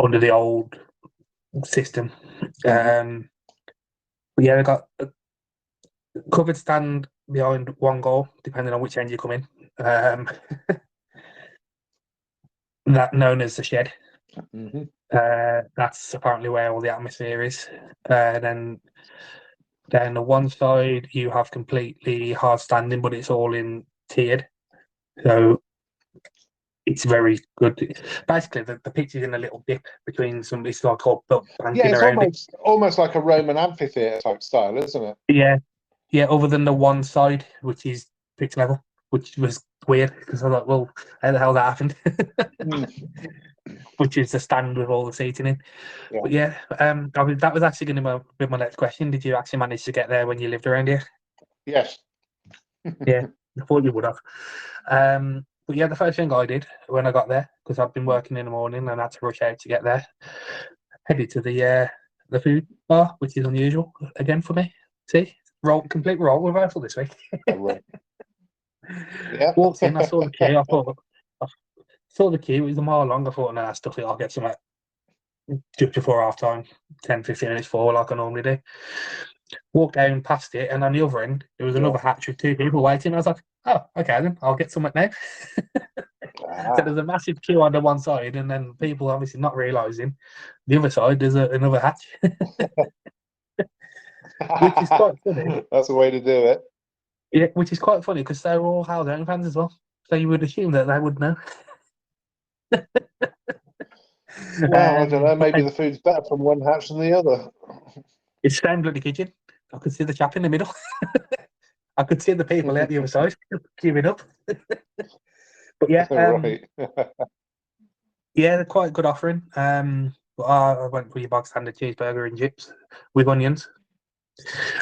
under the old system. They got a covered stand behind one goal, depending on which end you come in. That known as the shed. That's apparently where all the atmosphere is. Then the one side you have completely hard standing, but it's all in tiered, so it's very good. Basically, the pitch is in a little dip between some. It's like all yeah, it's almost like a Roman amphitheatre type style, isn't it? Yeah. Other than the one side, which is pitch level, which was weird because I thought, well, how the hell that happened? Which is the stand with all the seating in. Yeah. But that was actually going to be my next question. Did you actually manage to get there when you lived around here? Yes. Yeah, I thought you would have. But yeah, the first thing I did when I got there, because I'd been working in the morning and I had to rush out to get there, headed to the food bar, which is unusual again for me. See, complete role reversal this week. Yeah. Walked in, I saw the queue. I thought, saw the queue, it was a mile long. I thought, no, that's stuff it, I'll get some just before half time, 10, 15 minutes before, like I normally do. Walked down past it, and on the other end, there was another hatch with 2 people waiting. I was like, oh, okay, then I'll get something now. So there's a massive queue on the one side, and then people obviously not realising the other side, there's another hatch, which is quite funny. That's a way to do it. Yeah, which is quite funny because they're all Halesowen fans as well. So you would assume that they would know. Well, I don't know. Maybe the food's better from one hatch than the other. It's stained bloody kitchen. I could see the chap in the middle. I could see the people out the other side queuing up. But yeah, Right. yeah, they're quite a good offering. But I went for your bog standard cheeseburger and chips with onions.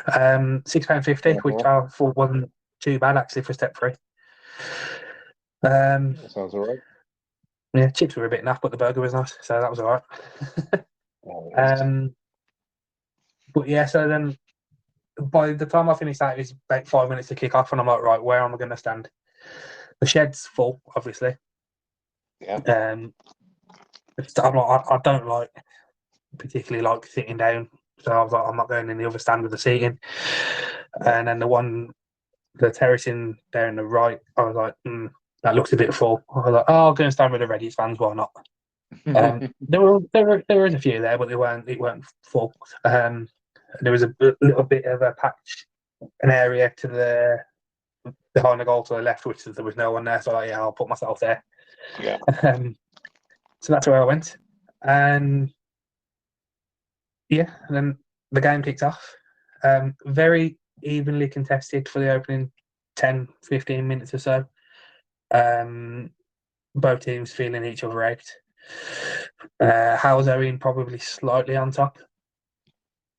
£6.50, which I thought wasn't too bad actually for step 3. That sounds all right. Yeah, chips were a bit naff, but the burger was nice, so that was all right. But yeah, so then by the time I finished that, it was about 5 minutes to kick off, and I'm like, right, where am I going to stand? The shed's full, obviously. Yeah. I'm like, I don't particularly like sitting down, so I was like, I'm not going in the other stand with the seating. And then the terracing down the right, I was like, that looks a bit full. I was like, oh, I'll go and stand with the Redditch fans, why not? There was a few there, but it weren't full. There was a little bit of a patch, an area to the behind the goal to the left, which there was no one there. So yeah, I'll put myself there. Yeah. So that's where I went, and yeah, and then the game kicked off. Very evenly contested for the opening 10, 15 minutes or so. Both teams feeling each other out. Halesowen probably slightly on top.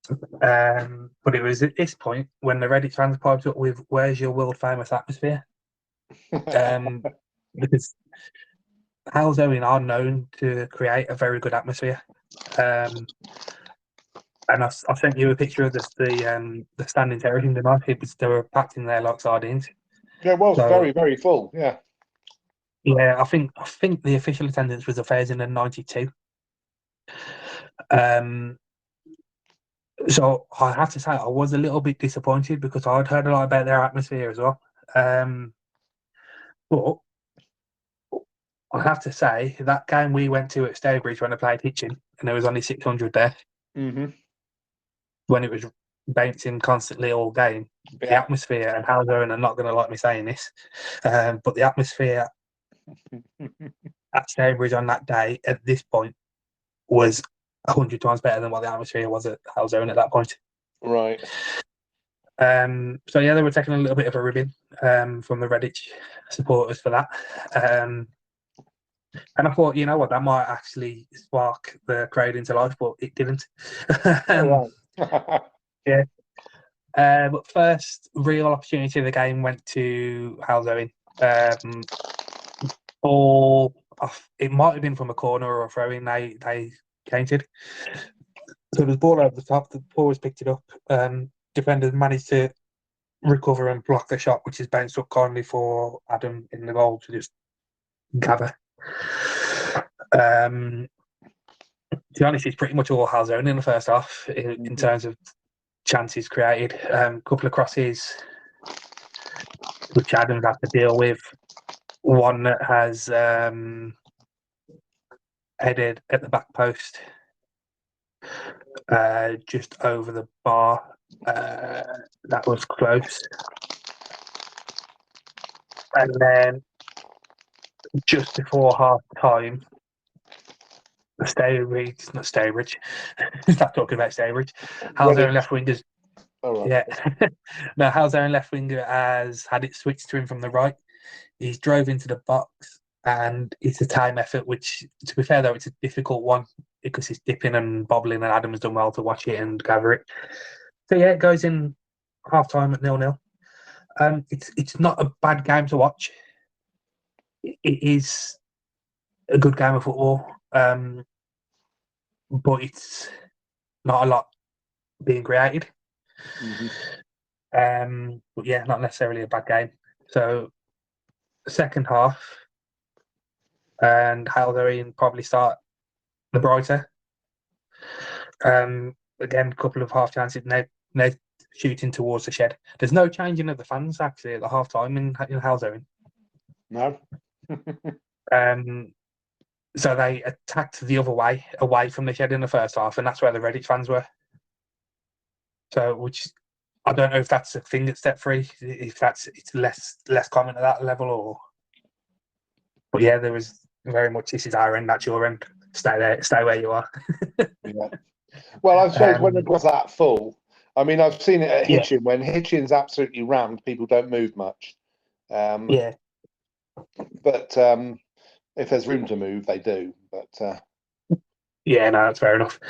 But it was at this point when the Redditch fans piped up with "Where's your world famous atmosphere?" Because Halesowen are known to create a very good atmosphere. And I sent you a picture of the standing terracing tonight. They were packed in there like sardines. Yeah, it was very, very full. Yeah. Yeah, I think the official attendance was 1,092. So I have to say I was a little bit disappointed because I'd heard a lot about their atmosphere as well. But I have to say that game we went to at Stourbridge when I played Hitchin, and there was only 600 there. Mm-hmm. When it was bouncing constantly all game, the atmosphere, and Halesowen are not going to like me saying this, but the atmosphere at Stourbridge on that day at this point was 100 times better than what the atmosphere was at Halesowen at that point. Right. So yeah, they were taking a little bit of a ribbon from the Redditch supporters for that. And I thought, you know what, that might actually spark the crowd into life, but it didn't. Yeah. But first real opportunity of the game went to Halesowen. It might have been from a corner or a throw-in. They counted. So there's ball over the top. The forwards picked it up. Defenders managed to recover and block the shot, which is bounced up kindly for Adam in the goal to just gather. To be honest, it's pretty much all Halesowen in the first half in terms of chances created. A couple of crosses, which Adam's had to deal with. One that has headed at the back post, just over the bar. That was close. And then just before half time, Stourbridge. Stop talking about Stourbridge. Halesowen left wingers. Oh, right. Yeah. No, Halesowen left winger has had it switched to him from the right. He's drove into the box, and it's a time effort, which, to be fair though, it's a difficult one because it's dipping and bobbling, and Adam's done well to watch it and gather it. So yeah, it goes in half time at 0-0. It's not a bad game to watch. It is a good game of football, but it's not a lot being created. Mm-hmm. But yeah, not necessarily a bad game. So, second half, and Halesowen probably start the brighter. Again, a couple of half chances. Now shooting towards the shed. There's no changing of the fans actually at the half time in Halesowen. No. So they attacked the other way, away from the shed in the first half, and that's where the Redditch fans were. So, which I don't know if that's a thing at Step 3, if it's less common at that level, or. But yeah, there was very much, this is our end, that's your end. Stay there, stay where you are. Yeah. Well, I suppose when it was that full, I mean, I've seen it at Yeah. Hitchin. When Hitchin's absolutely rammed, people don't move much. Yeah. But if there's room to move, they do. But yeah, no, that's fair enough.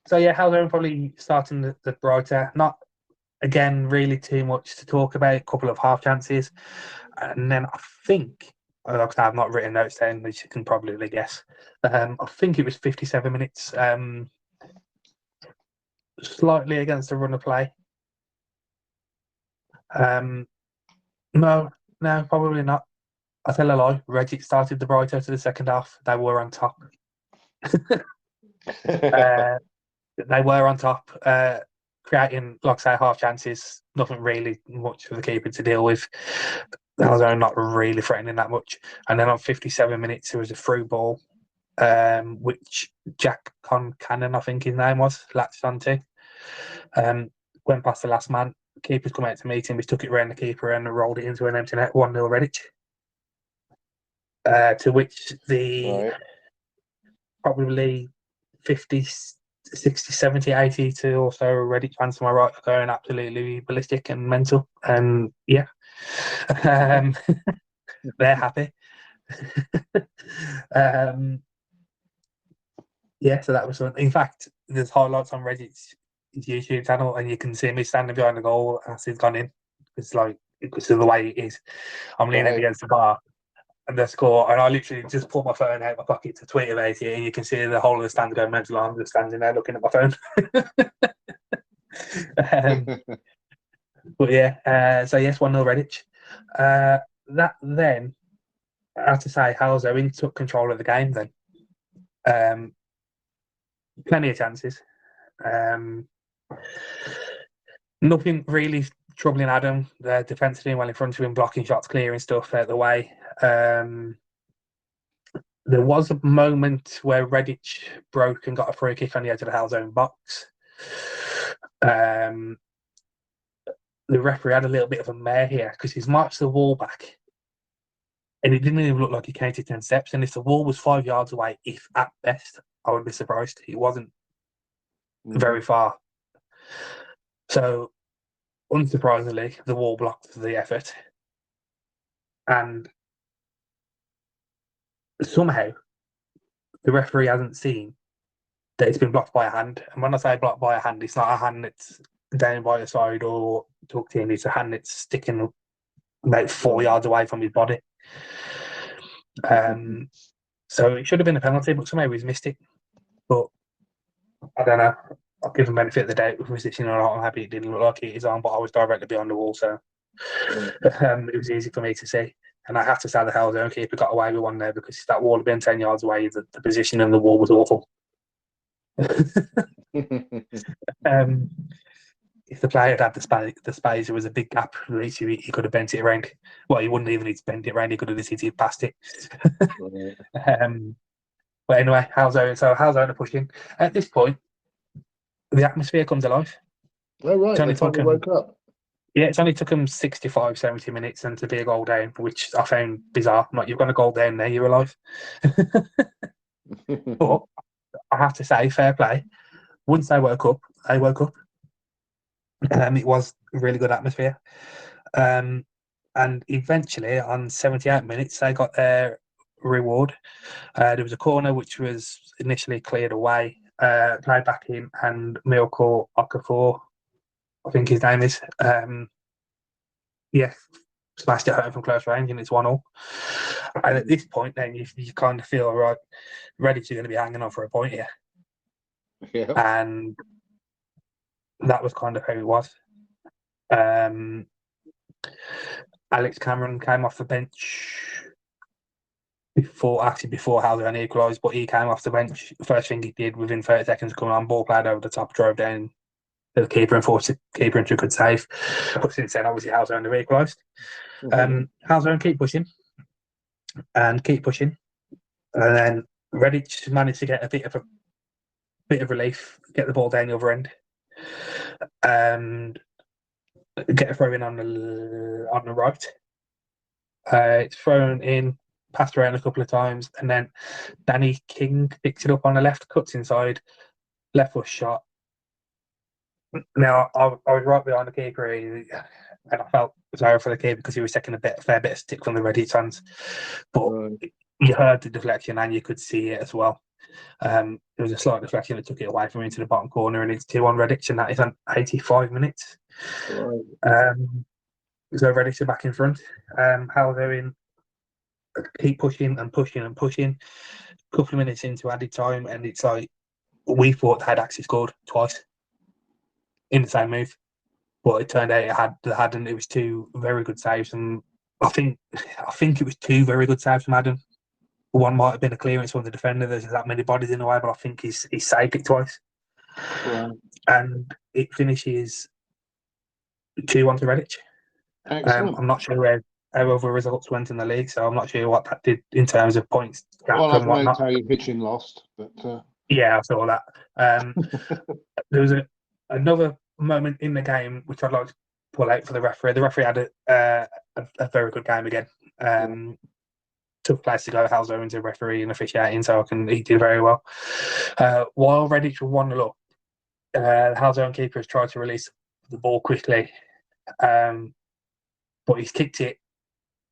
So yeah, Halesowen probably starting the brighter. Not again really too much to talk about. A couple of half chances, and then I think, like I've not written notes down, which you can probably guess. I think it was 57 minutes. Slightly against the run of play. No, probably not. I tell a lie. Redditch started the brighter to the second half. They were on top. They were on top, creating, like I say, half chances. Nothing really much for the keeper to deal with. Halesowen not really threatening that much. And then on 57 minutes, there was a through ball, which Jack Concannon, I think his name was, latched onto. Went past the last man. Keeper's come out to meet him. He took it around the keeper and rolled it into an empty net. 1-0 Redditch. To which the probably 50, 60, 70, 80 to also Redditch fans to my right are going absolutely ballistic and mental. And yeah, they're happy. Yeah, so that was fun. In fact, there's highlights on Reddit's YouTube channel, and you can see me standing behind the goal as it's gone in. It's like, because of the way it is. I'm leaning against the bar and the score, and I literally just pull my phone out of my pocket to tweet about it, and you can see the whole of the stand going mental. I'm just standing there looking at my phone. But yeah, so yes, 1-0 Redditch. That then, I have to say, Halesowen took control of the game then. Plenty of chances. Nothing really troubling Adam. The defence doing well in front of him, blocking shots, clearing stuff out the way. There was a moment where Redditch broke and got a free kick on the edge of the Halesowen box. The referee had a little bit of a mare here because he's marched the wall back, and it didn't even look like he counted 10 steps. And if the wall was 5 yards away, if at best, I would be surprised. It wasn't very far. So, unsurprisingly, the wall blocked the effort. And somehow, the referee hasn't seen that it's been blocked by a hand. And when I say blocked by a hand, it's not a hand that's down by the side or tucked in. It's a hand that's sticking about 4 yards away from his body. So it should have been a penalty, but somehow he's missed it. But I don't know. I'll give him benefit of the doubt. With position or not, I'm happy it didn't look like it his arm, but I was directly behind the wall, so it was easy for me to see. And I have to say the Halesowen keeper got away with one there because if that wall had been 10 yards away, the position of the wall was awful. If the player had the space, there was a big gap. He could have bent it around. Well, he wouldn't even need to bend it around. He could have just hit it past it. But anyway, Halesowen are pushing. At this point, the atmosphere comes alive. Oh, right. They finally woke up. Yeah, it's only took them 65, 70 minutes and to be a goal down, which I found bizarre. Like, you've got a goal down there, you're alive. But I have to say, fair play. Once they woke up. It was a really good atmosphere. And eventually, on 78 minutes, they got their reward. There was a corner which was initially cleared away, played back in, and Milko Okafor, I think his name is, smashed it home from close range, and it's 1-1. And at this point, then you kind of feel right, Redditch are going to be hanging on for a point here. Yeah. And that was kind of how it was. Alex Cameron came off the bench before Halesowen equalised, but he came off the bench. First thing he did within 30 seconds coming on, ball played over the top, drove down to the keeper and forced the keeper into a good save. But since then, obviously, Halesowen have equalised. Halesowen keep pushing and keep pushing, and then Redditch managed to get a bit of relief, get the ball down the other end, and get a throw in on the right. It's thrown in, passed around a couple of times, and then Danny King picks it up on the left, cuts inside, left foot shot. Now I was right behind the keeper, and I felt sorry for the keeper because he was taking a fair bit of stick from the Redditch fans, but you heard the deflection and you could see it as well. There was a slight deflection that took it away from into the bottom corner, and it's 2-1 Redditch, and that is on 85 minutes. So Redditch are back in front. How they're in, keep pushing and pushing and pushing. A couple of minutes into added time, and it's like we thought they had actually scored twice in the same move, but it turned out they hadn't. It was two very good saves, and I think it was two very good saves from Adam. One might have been a clearance from the defender. There's that many bodies in the way, but I think he saved it twice. And it finishes 2-1 to Redditch. I'm not sure how other results went in the league, so I'm not sure what that did in terms of points. Well, I know how your pitching lost, but yeah, I saw that. There was another moment in the game which I'd like to pull out for the referee. The referee had a very good game again. Took place to go. Halesowen's a referee and officiating, so he did very well. While Redditch were 1-0 up, the Halesowen keeper has tried to release the ball quickly, but he's kicked it.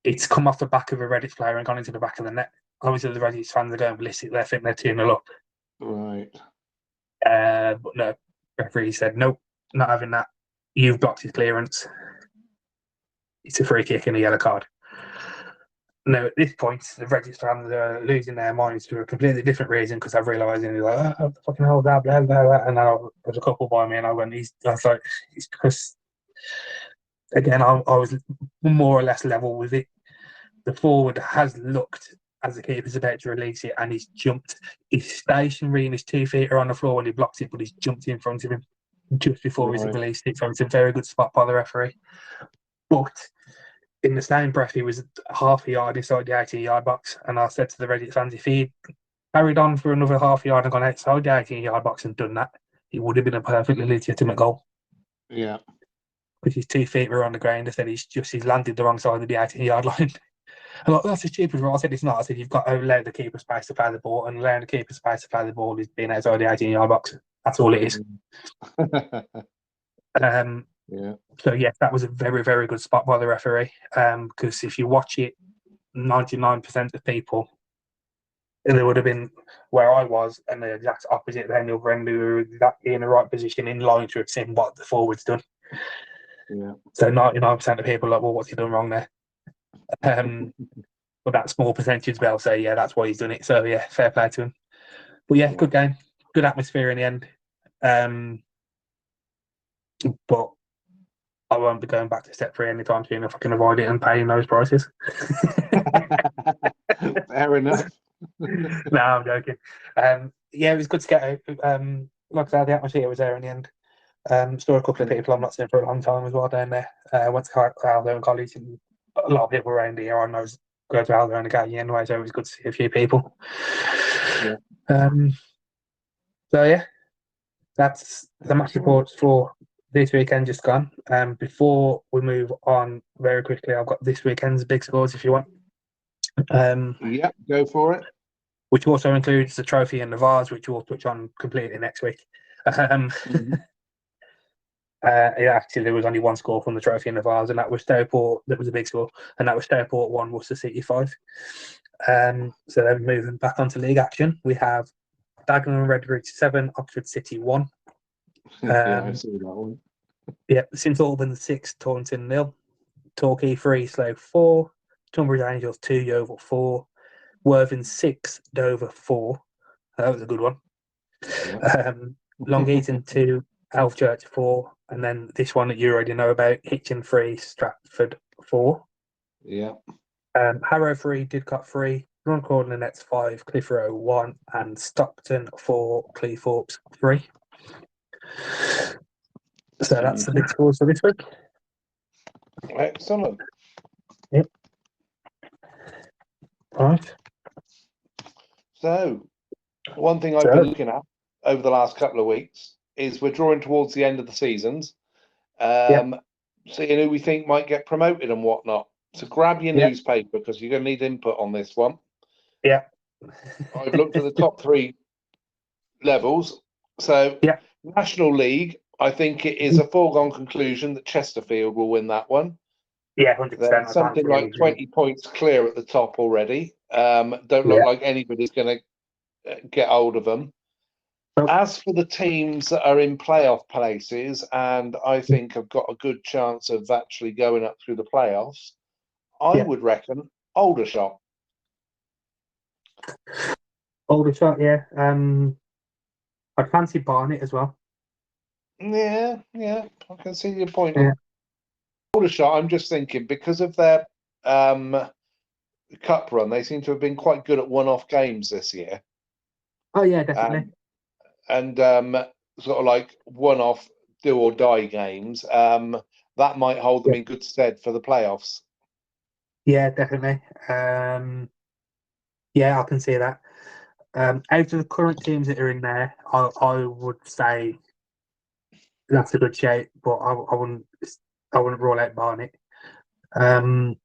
It's come off the back of a Redditch player and gone into the back of the net. Obviously, the Redditch fans are going ballistic. They think they're 2-0 up. Right. But no, referee said, nope, not having that. You've blocked his clearance. It's a free kick and a yellow card. No, at this point, the Redditch fans are losing their minds for a completely different reason because I've realised and they're like, oh, fucking hell, blah, blah, blah, blah. And then there's a couple by me and I went, I was like, it's because, again, I was more or less level with it. The forward has looked as the keeper's about to release it and he's jumped. He's stationary and his 2 feet are on the floor when he blocks it, but he's jumped in front of him just before he's released it. So it's a very good spot by the referee. But in the same breath, he was half a yard inside the 18-yard box. And I said to the Redditch fans, if he carried on for another half yard and gone outside the 18-yard box and done that, it would have been a perfectly legitimate goal. Yeah. Because his 2 feet were on the ground. I said he's landed the wrong side of the 18-yard line. I'm like, that's as stupid. I said it's not. I said you've got to allow the keeper space to play the ball, and allowing the keeper space to play the ball is being outside the 18-yard box. That's all it is. Yeah. So yeah, that was a very, very good spot by the referee. Because if you watch it, 99% of people, there would have been where I was, and the exact opposite then the other end, who were exactly in the right position, in line to have seen what the forward's done. Yeah. So 99% of people are like, well, what's he done wrong there? But that small percentage, they'll say, yeah, that's why he's done it. So yeah, fair play to him. But yeah, good game, good atmosphere in the end. But I won't be going back to step 3 anytime soon if I can avoid it and paying those prices. Fair enough. No, I'm joking. Yeah, it was good to get out. Like I said, the atmosphere was there in the end. Saw a couple of people I've not seen for a long time as well down there. Went to Halesowen College, and a lot of people around here I know go to Halesowen again anyway, so it was good to see a few people. Yeah. So yeah, that's the match reports for this weekend just gone. Before we move on very quickly, I've got this weekend's big scores if you want. Yeah, go for it. Which also includes the trophy and the vase, which we'll touch on completely next week. Actually, there was only one score from the trophy and the vase, and that was Stourport. That was a big score, and that was Stourport 1, Worcester City 5. So then moving back onto league action, we have Dagenham and Redbridge 7, Oxford City 1. Yeah, I see that one. Yeah, St Albans 6, Taunton 0, Torquay 3, Slough 4, Tunbridge Angels 2, Yeovil 4, Worthing 6, Dover 4. That was a good one. Yeah. Long Eaton 2, Alfchurch 4, and then this one that you already know about, Hitchin 3, Stratford 4. Yeah. Harrow 3, Didcot 3, Runcorn Nets 5, Clitheroe 1, and Stockton 4, Cleethorpes 3. So that's the big scores for this week. Excellent. Yep. All right. So, one thing I've been looking at over the last couple of weeks is we're drawing towards the end of the seasons. Seeing who we think might get promoted and whatnot. So grab your newspaper because you're going to need input on this one. Yeah. I've looked at the top 3 levels. So, National League, I think it is a foregone conclusion that Chesterfield will win that one. Yeah, 100%. They're something like 20 points clear at the top already. Don't look like anybody's going to get hold of them. As for the teams that are in playoff places, and I think have got a good chance of actually going up through the playoffs, I would reckon Aldershot. Aldershot, yeah. I'd fancy Barnet as well. Yeah, I can see your point. Yeah. Aldershot, I'm just thinking, because of their cup run, they seem to have been quite good at one-off games this year. Oh, yeah, definitely. And sort of like one-off do-or-die games, that might hold them in good stead for the playoffs. Yeah, definitely. Yeah, I can see that. Out of the current teams that are in there, I would say that's a good shape, but I wouldn't rule out Barnet. On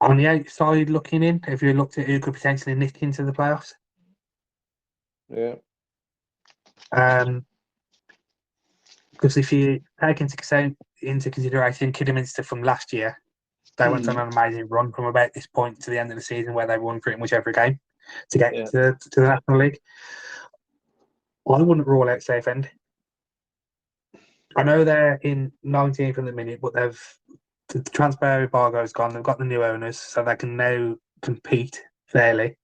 the outside looking in, have you looked at who could potentially nick into the playoffs? Yeah. Because if you take into consideration Kidderminster from last year, they went on an amazing run from about this point to the end of the season where they won pretty much every game to get to the National League. I wouldn't rule out Southend. I know they're in 19th at the minute, but the transfer embargo's gone. They've got the new owners, so they can now compete fairly.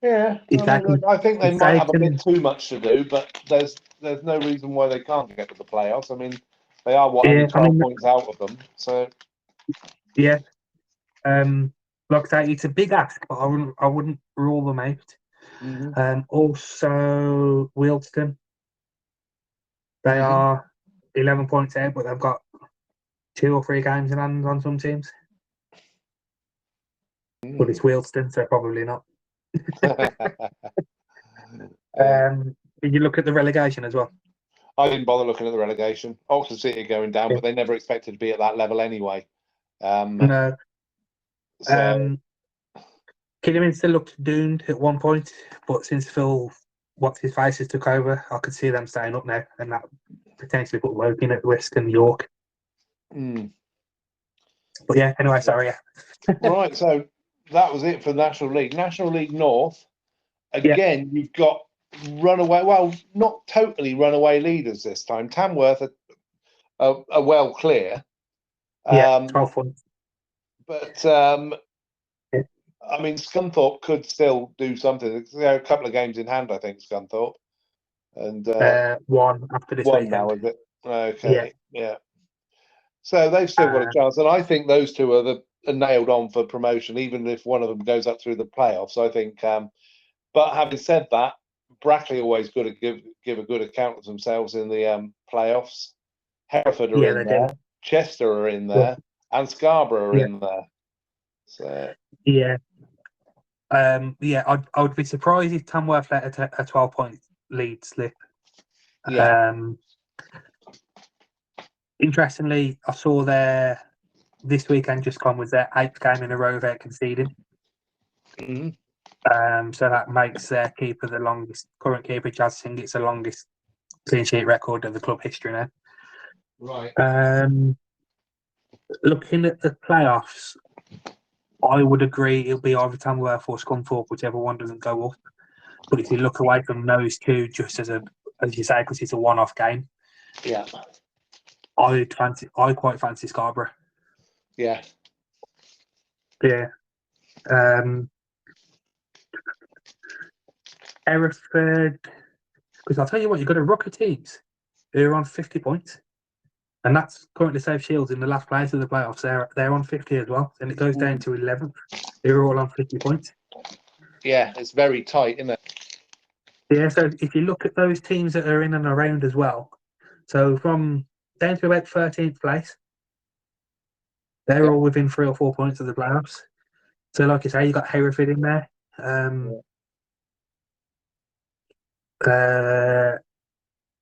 Yeah, I think they might have a bit too much to do, but there's no reason why they can't get to the playoffs. I mean, they are only 12 points out of them, so yeah. Like I say, it's a big ask, but I wouldn't rule them out. Also, Wealdstone, they are 11 points out, but they've got 2 or 3 games in hand on some teams. But it's Wealdstone, so probably not. Did you look at the relegation as well? I didn't bother looking at the relegation. Oxford City are going down, but they never expected to be at that level anyway. No. Kidderminster looked doomed at one point, but since Phil What's-His-Face took over, I could see them staying up now, and that potentially put Woking at risk and York. But yeah, anyway, sorry. Right, so that was it for the National League. National League North, again, you've got not totally runaway leaders this time. Tamworth are well clear. 12 points. But I mean, Scunthorpe could still do something. There are a couple of games in hand, I think, Scunthorpe. And one after this weekend. Now, is it? Okay, yeah. So they've still got a chance, and I think those two are nailed on for promotion, even if one of them goes up through the playoffs. I think. But having said that, Brackley always got to give a good account of themselves in the playoffs. Hereford are in there, Chester are in there, and Scarborough are in there. So I would be surprised if Tamworth let a 12-point lead slip. Interestingly, I saw this weekend just gone was their 8th game in a row without conceding. So that makes their keeper the longest. Current keeper, Jazz Singh, it's the longest clean sheet record of the club history now. Right. Looking at the playoffs, I would agree it'll be either Tamworth or Scunthorpe, whichever one doesn't go up. But if you look away from those two, just as you say, because it's a one-off game, I quite fancy Scarborough. Yeah. Hereford, because I'll tell you what, you've got a ruck of teams who are on 50 points, and that's currently South Shields in the last place of the playoffs. They're on 50 as well, and it goes down to 11th. They're all on 50 points. Yeah, it's very tight, isn't it? Yeah, so if you look at those teams that are in and around as well, so from down to about 13th place, they're all within 3 or 4 points of the playoffs. So, like you say, you got Hereford in there.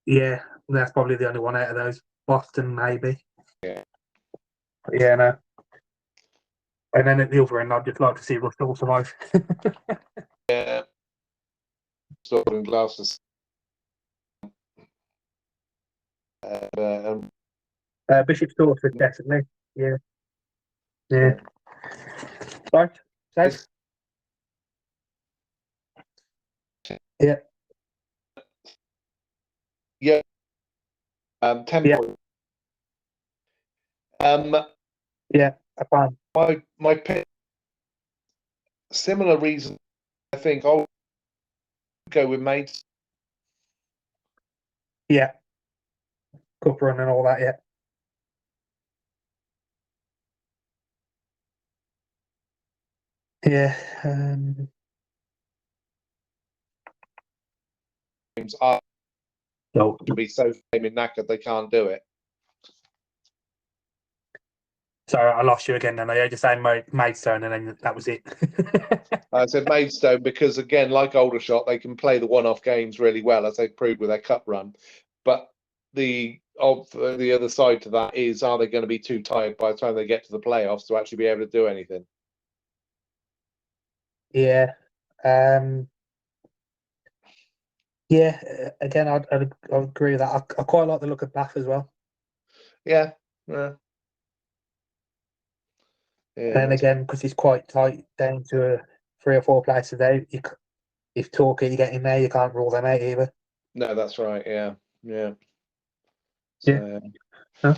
Yeah, that's probably the only one out of those. Boston, maybe. Yeah. But yeah, no. And then at the other end, I'd just like to see Russell survive. Yeah. Stolen glasses. Bishop's Dorset, definitely. Yeah. Yeah. Right. Safe. Yeah. Yeah. 10 Yeah. points. Yeah. I find. My pick, similar reason, I think I'll go with Mates. Yeah. Cup run and all that, yeah. Yeah. Are No. to be so flaming knackered they can't do it. Sorry, I lost you again then. I just said Maidstone and then that was it. I said Maidstone because, again, like Aldershot, they can play the one-off games really well, as they proved with their cup run. But the other side to that is, are they going to be too tired by the time they get to the playoffs to actually be able to do anything? Yeah. Yeah, again, I'd agree with that. I quite like the look of Bath as well. Yeah. Yeah. And again, because it's quite tight down to 3 or 4 places there, if Torquay get in there, you can't rule them out either. No, that's right. Yeah. Yeah. Yeah. So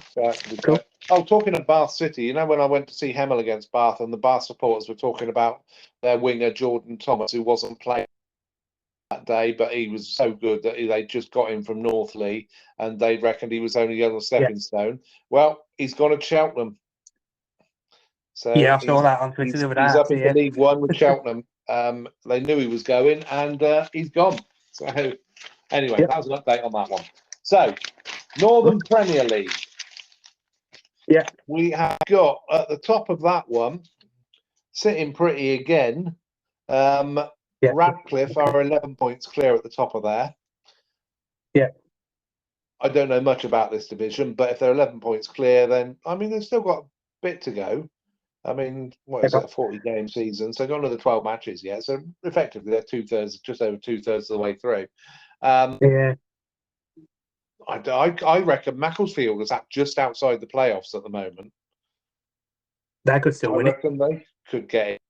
cool. Oh, talking of Bath City, when I went to see Hemel against Bath, and the Bath supporters were talking about their winger Jordan Thomas, who wasn't playing that day, but he was so good that they just got him from Northley, and they reckoned he was only a stepping stone. Well, he's gone to Cheltenham. So yeah, I saw that on Twitter the other day. He's up into League One with Cheltenham. They knew he was going, and he's gone. So anyway, that was an update on that one. So Northern Premier League. Yeah. We have got at the top of that one, sitting pretty again. Radcliffe are 11 points clear at the top of there. Yeah. I don't know much about this division, but if they're 11 points clear, then they've still got a bit to go. What is it, a 40-game season? So they've got another 12 matches yet. So effectively, they're just over two-thirds of the way through. Yeah. I reckon Macclesfield is just outside the playoffs at the moment. They could still win it. I reckon they could get it.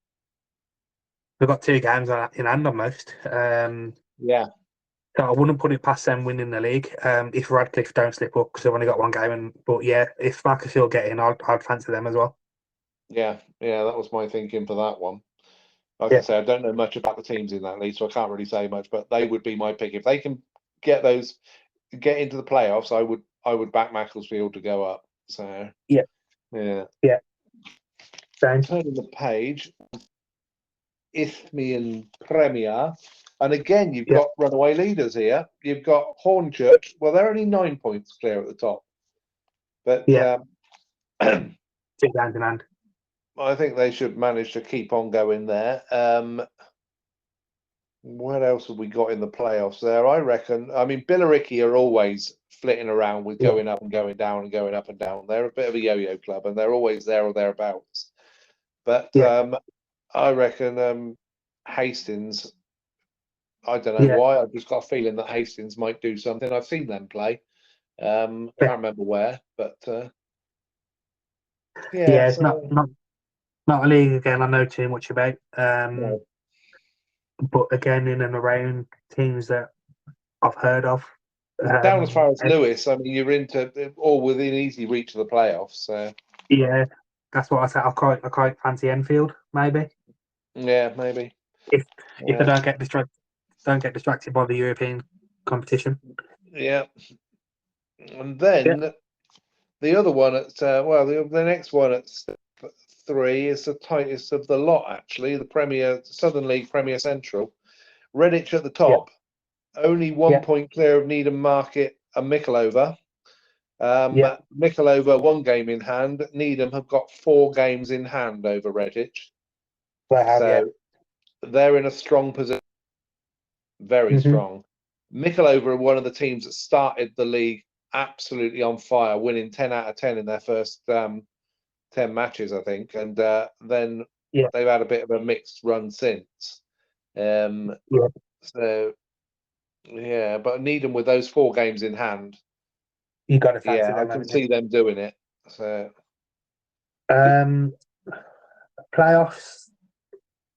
They've got 2 games in hand almost. Yeah. So I wouldn't put it past them winning the league if Radcliffe don't slip up because they've only got 1 game. But yeah, if Macclesfield get in, I'd fancy them as well. Yeah, that was my thinking for that one. Like I say, I don't know much about the teams in that league, so I can't really say much. But they would be my pick if they can get into the playoffs. I would back Macclesfield to go up. So yeah. Turning the page, Isthmian Premier, and again you've got runaway leaders here. You've got Hornchurch. Well, they're only 9 points clear at the top, but 2 games in hand. I think they should manage to keep on going there. What else have we got in the playoffs there? I reckon, Billericay are always flitting around with going up and going down and going up and down. They're a bit of a yo-yo club, and they're always there or thereabouts. But I reckon Hastings, I don't know why, I've just got a feeling that Hastings might do something. I've seen them play. Can't remember where, but it's not a league again I know too much about. But again, in and around teams that I've heard of. Down as far as Lewis, you're into all within easy reach of the playoffs. So yeah, that's what I said. I quite fancy Enfield, maybe. Yeah, maybe. If they don't get distracted by the European competition. Yeah. And then the other one at the next one at 3 is the tightest of the lot, actually. The Premier Southern League, Premier Central. Redditch at the top, only 1 point clear of Needham Market and Mickleover. Mickleover 1 game in hand. Needham have got 4 games in hand over Redditch. So they're in a strong position, very strong. Mickleover are one of the teams that started the league absolutely on fire, winning 10 out of 10 in their first 10 matches, I think, and then they've had a bit of a mixed run since. So yeah, but Needham with those 4 games in hand, you got to fancy them. I can see them doing it. So playoffs,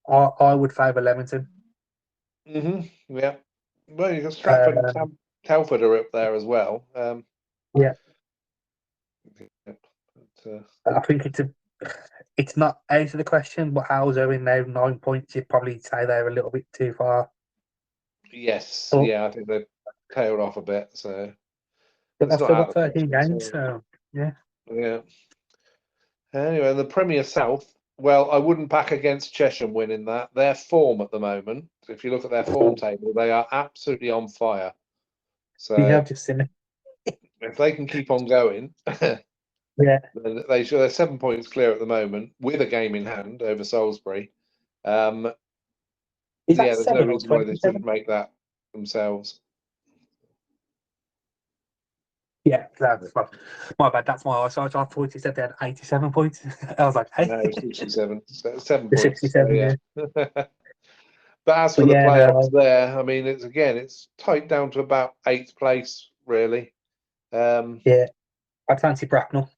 I would favour Leamington. Yeah. Well, you got Stratford and Telford are up there as well. I think it's not out of the question, but Halesowen now 9 points. You'd probably say they're a little bit too far. Yes, I think they've tailed off a bit. So, but they've still got 13 games. So yeah. Anyway, the Premier South. Well, I wouldn't back against Chesham winning that. Their form at the moment, if you look at their form table, they are absolutely on fire. So I've just seen it. If they can keep on going, then they're 7 points clear at the moment with a game in hand over Salisbury. There's no reason why they shouldn't make that themselves. Yeah, that's my bad. That's my eyesight. I thought you said they had 87 points. I was like, hey. No, 67. 7 points. 67, But as for the playoffs there, I mean, it's tight down to about 8th place, really. I'd fancy Bracknell.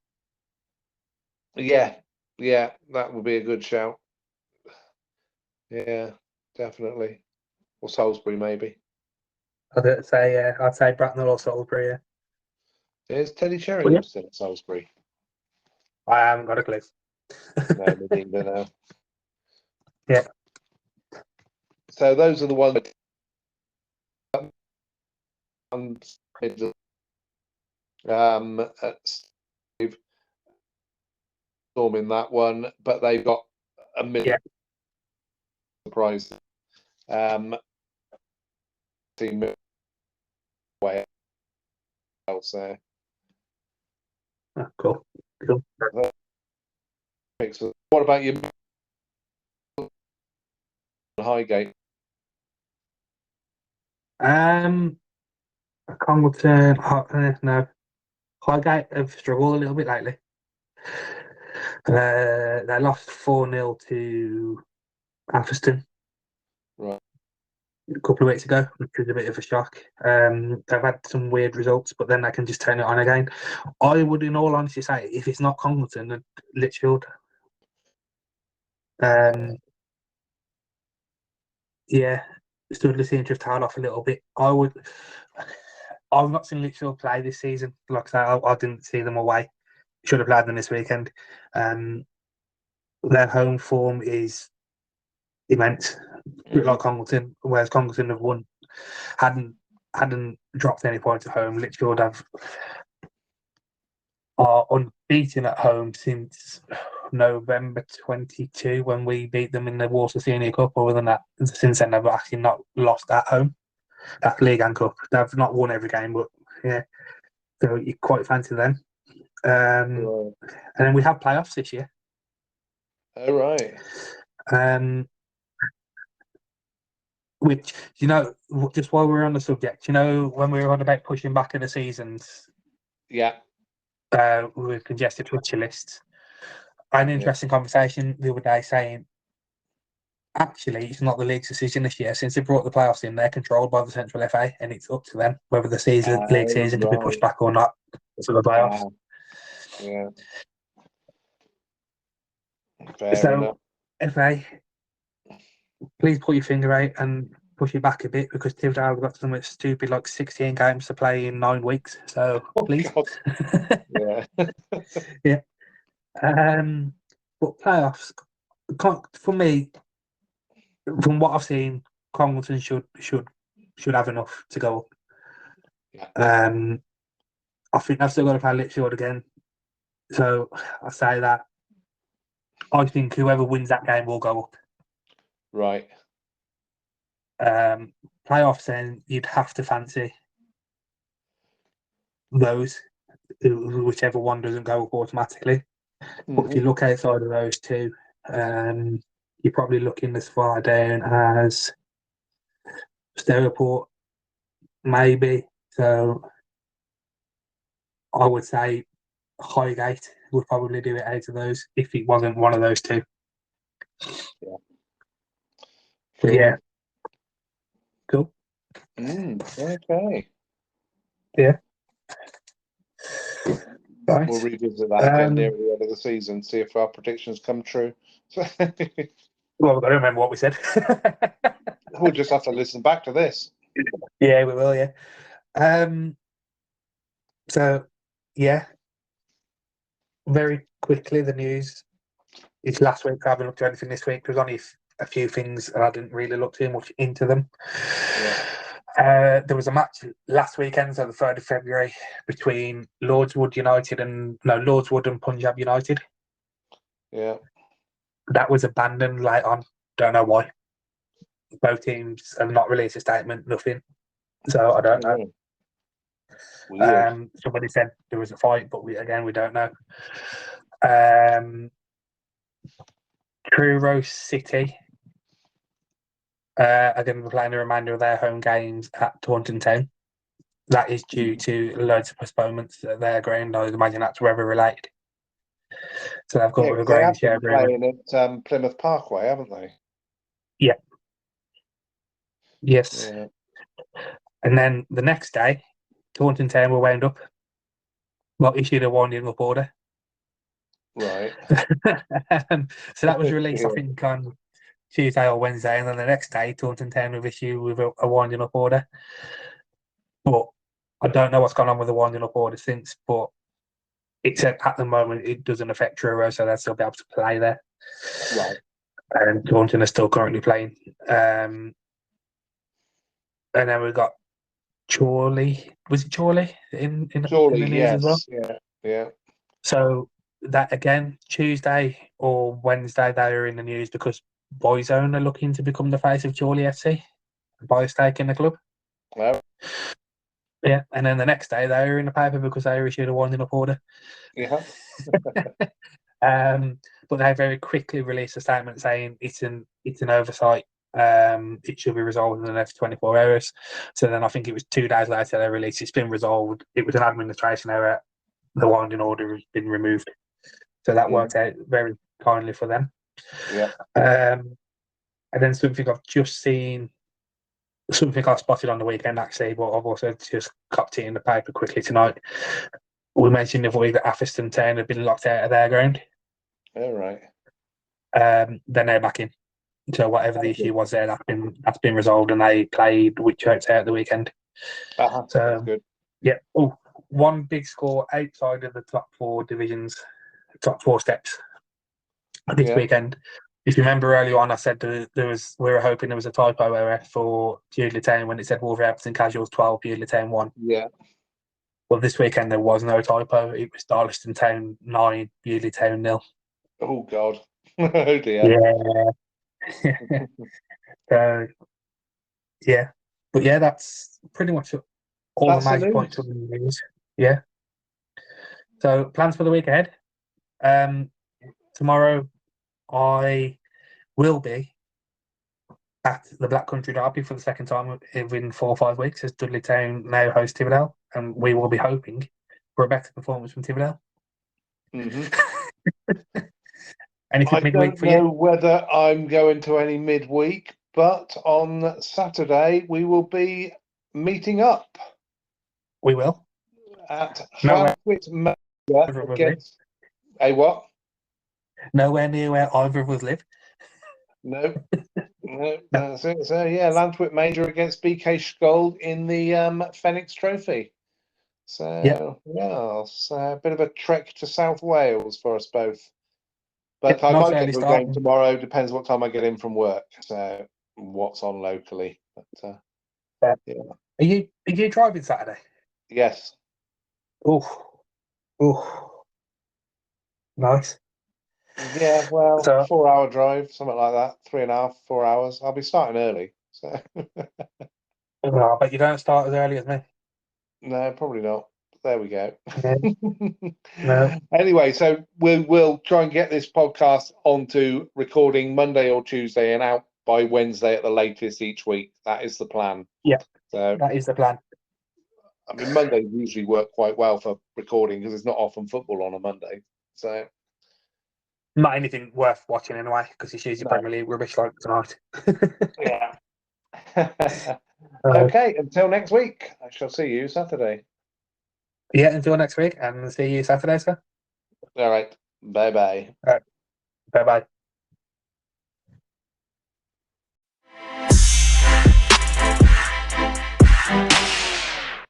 Yeah, that would be a good shout. Yeah, definitely. Or Salisbury, maybe. I'd say Bracknell or Salisbury, Is Teddy Sheringham still at Salisbury? I haven't got a clue. No, me neither now. Yeah. So those are the ones storming that one, but they've got a million surprise. Team way else there. Cool. What about you? Highgate. Congleton, no. Highgate have struggled a little bit lately. They lost 4-0 to Atherstone. Right. A couple of weeks ago, which was a bit of a shock. They've had some weird results, but then they can just turn it on again. I would, in all honesty, say if it's not Congleton, then Lichfield. Studley seem to have tailed off a little bit. I've not seen Lichfield play this season. Like I said, I didn't see them away. Should have played them this weekend. Their home form is immense, like Congleton, whereas Congleton have won, hadn't dropped any points at home. Lichfield are unbeaten at home since November 22 when we beat them in the Waltham Senior Cup. Other than that, since then they've actually not lost at home. That League and Cup, they've not won every game, but so you quite fancy them. And then we have playoffs this year. Oh right. Which, just while we're on the subject, when we were on about pushing back in the seasons, with congested fixture lists, I had an interesting conversation the other day saying, actually, it's not the league's decision this year. Since they brought the playoffs in, they're controlled by the Central FA, and it's up to them whether the league season can be pushed back or not for the playoffs. Fair enough. FA, please put your finger out and push it back a bit, because Tividale have got something stupid like 16 games to play in 9 weeks. So please. But playoffs, for me, from what I've seen, Congleton should have enough to go up. I think they've still got to play Lichfield again. So I say that I think whoever wins that game will go up. Right. Playoffs, then you'd have to fancy those, whichever one doesn't go up automatically. But if you look outside of those two, you're probably looking as far down as Stourport, maybe. So I would say Highgate would probably do it out of those if it wasn't one of those two. Yeah. But yeah. Cool. Okay. Yeah. Right. We'll revisit that again near the end of the season, see if our predictions come true. Well, we've got to remember what we said. We'll just have to listen back to this. Yeah, we will, yeah. So, yeah. Very quickly, the news is last week. I haven't looked at anything this week. There's only a few things, and I didn't really look too much into them. Yeah. There was a match last weekend, so the 3rd of February, between Lordswood and Punjab United. Yeah. That was abandoned late on. Don't know why. Both teams have not released a statement, nothing. So I don't know. Weird. Somebody said there was a fight, but we don't know. Truro City are going to be playing the remainder of their home games at Taunton Town. That is due to loads of postponements at their ground. I would imagine that's weather related. So they've got a ground share agreement. Playing at Plymouth Parkway, haven't they? Yeah. Yes. Yeah. And then the next day, Taunton Town were wound up. Well, issued a winding up order. Right. So that was released, I think, on Tuesday or Wednesday, and then the next day, Taunton Town have issued with a winding up order. But I don't know what's gone on with the winding up order since, but it said at the moment it doesn't affect Truro, so they'll still be able to play there. Right. And Taunton are still currently playing. And then we've got Chorley. Was it Chorley in the news as well? Yeah. So that again, Tuesday or Wednesday, they were in the news because Boyzone are looking to become the face of Chorley FC, buy a stake in the club. Well. Yeah, and then the next day they were in the paper because they issued a winding up order. Yeah. But they very quickly released a statement saying it's an oversight. It should be resolved in the next 24 hours. So then I think it was 2 days later they released it's been resolved. It was an administration error. The winding order has been removed. So that worked out very kindly for them. Yeah. And then something I've just seen, something I spotted on the weekend actually, but I've also just copped it in the paper quickly tonight. We mentioned the other week that Atherstone Town had been locked out of their ground. All right. Then they're back in. So whatever the issue was there, that's been resolved, and they played Whitchurch out the weekend. So good. Yeah. Oh, one big score outside of the top 4 divisions, top 4 steps this weekend. If you remember earlier on, I said we were hoping there was a typo error for Bewdley Town when it said Wolverhampton Casuals 12, Bewdley Town 1. Yeah. Well, this weekend there was no typo. It was Darlaston Town 9, Bewdley Town 0. Oh God. Oh dear. Yeah. Yeah. But yeah, that's pretty much all the major points of the news. Yeah. So plans for the week ahead. Tomorrow I will be at the Black Country Derby for the second time in 4 or 5 weeks as Dudley Town now host Tividale, and we will be hoping for a better performance from Tividale. Anything midweek for you? I don't know whether I'm going to any midweek, but on Saturday we will be meeting up. We will. At Lantwit Major against... what? Nowhere near where either of us live. No. That's it. So yeah, Lantwit Major against BK Skold in the Phoenix Trophy. So it's a bit of a trek to South Wales for us both. But I might get to a game tomorrow. Depends what time I get in from work. So what's on locally. But Are you driving Saturday? Yes. Oh, nice. Yeah, well, So 4 hour drive, something like that. 3.5, 4 hours. I'll be starting early. So well, I bet you don't start as early as me. no, probably not. There we go. Yeah, no. Anyway, so we'll try and get this podcast onto recording Monday or Tuesday and out by Wednesday at the latest each week. That is the plan. Yeah, So that is the plan. I mean, Mondays usually work quite well for recording because there's not often football on a Monday. So Not anything worth watching anyway, because it's usually no. Premier League rubbish like tonight. Yeah. Uh, Okay, until next week. I shall see you Saturday. yeah, until next week, and see you Saturday, sir. All right. Bye-bye. Bye bye.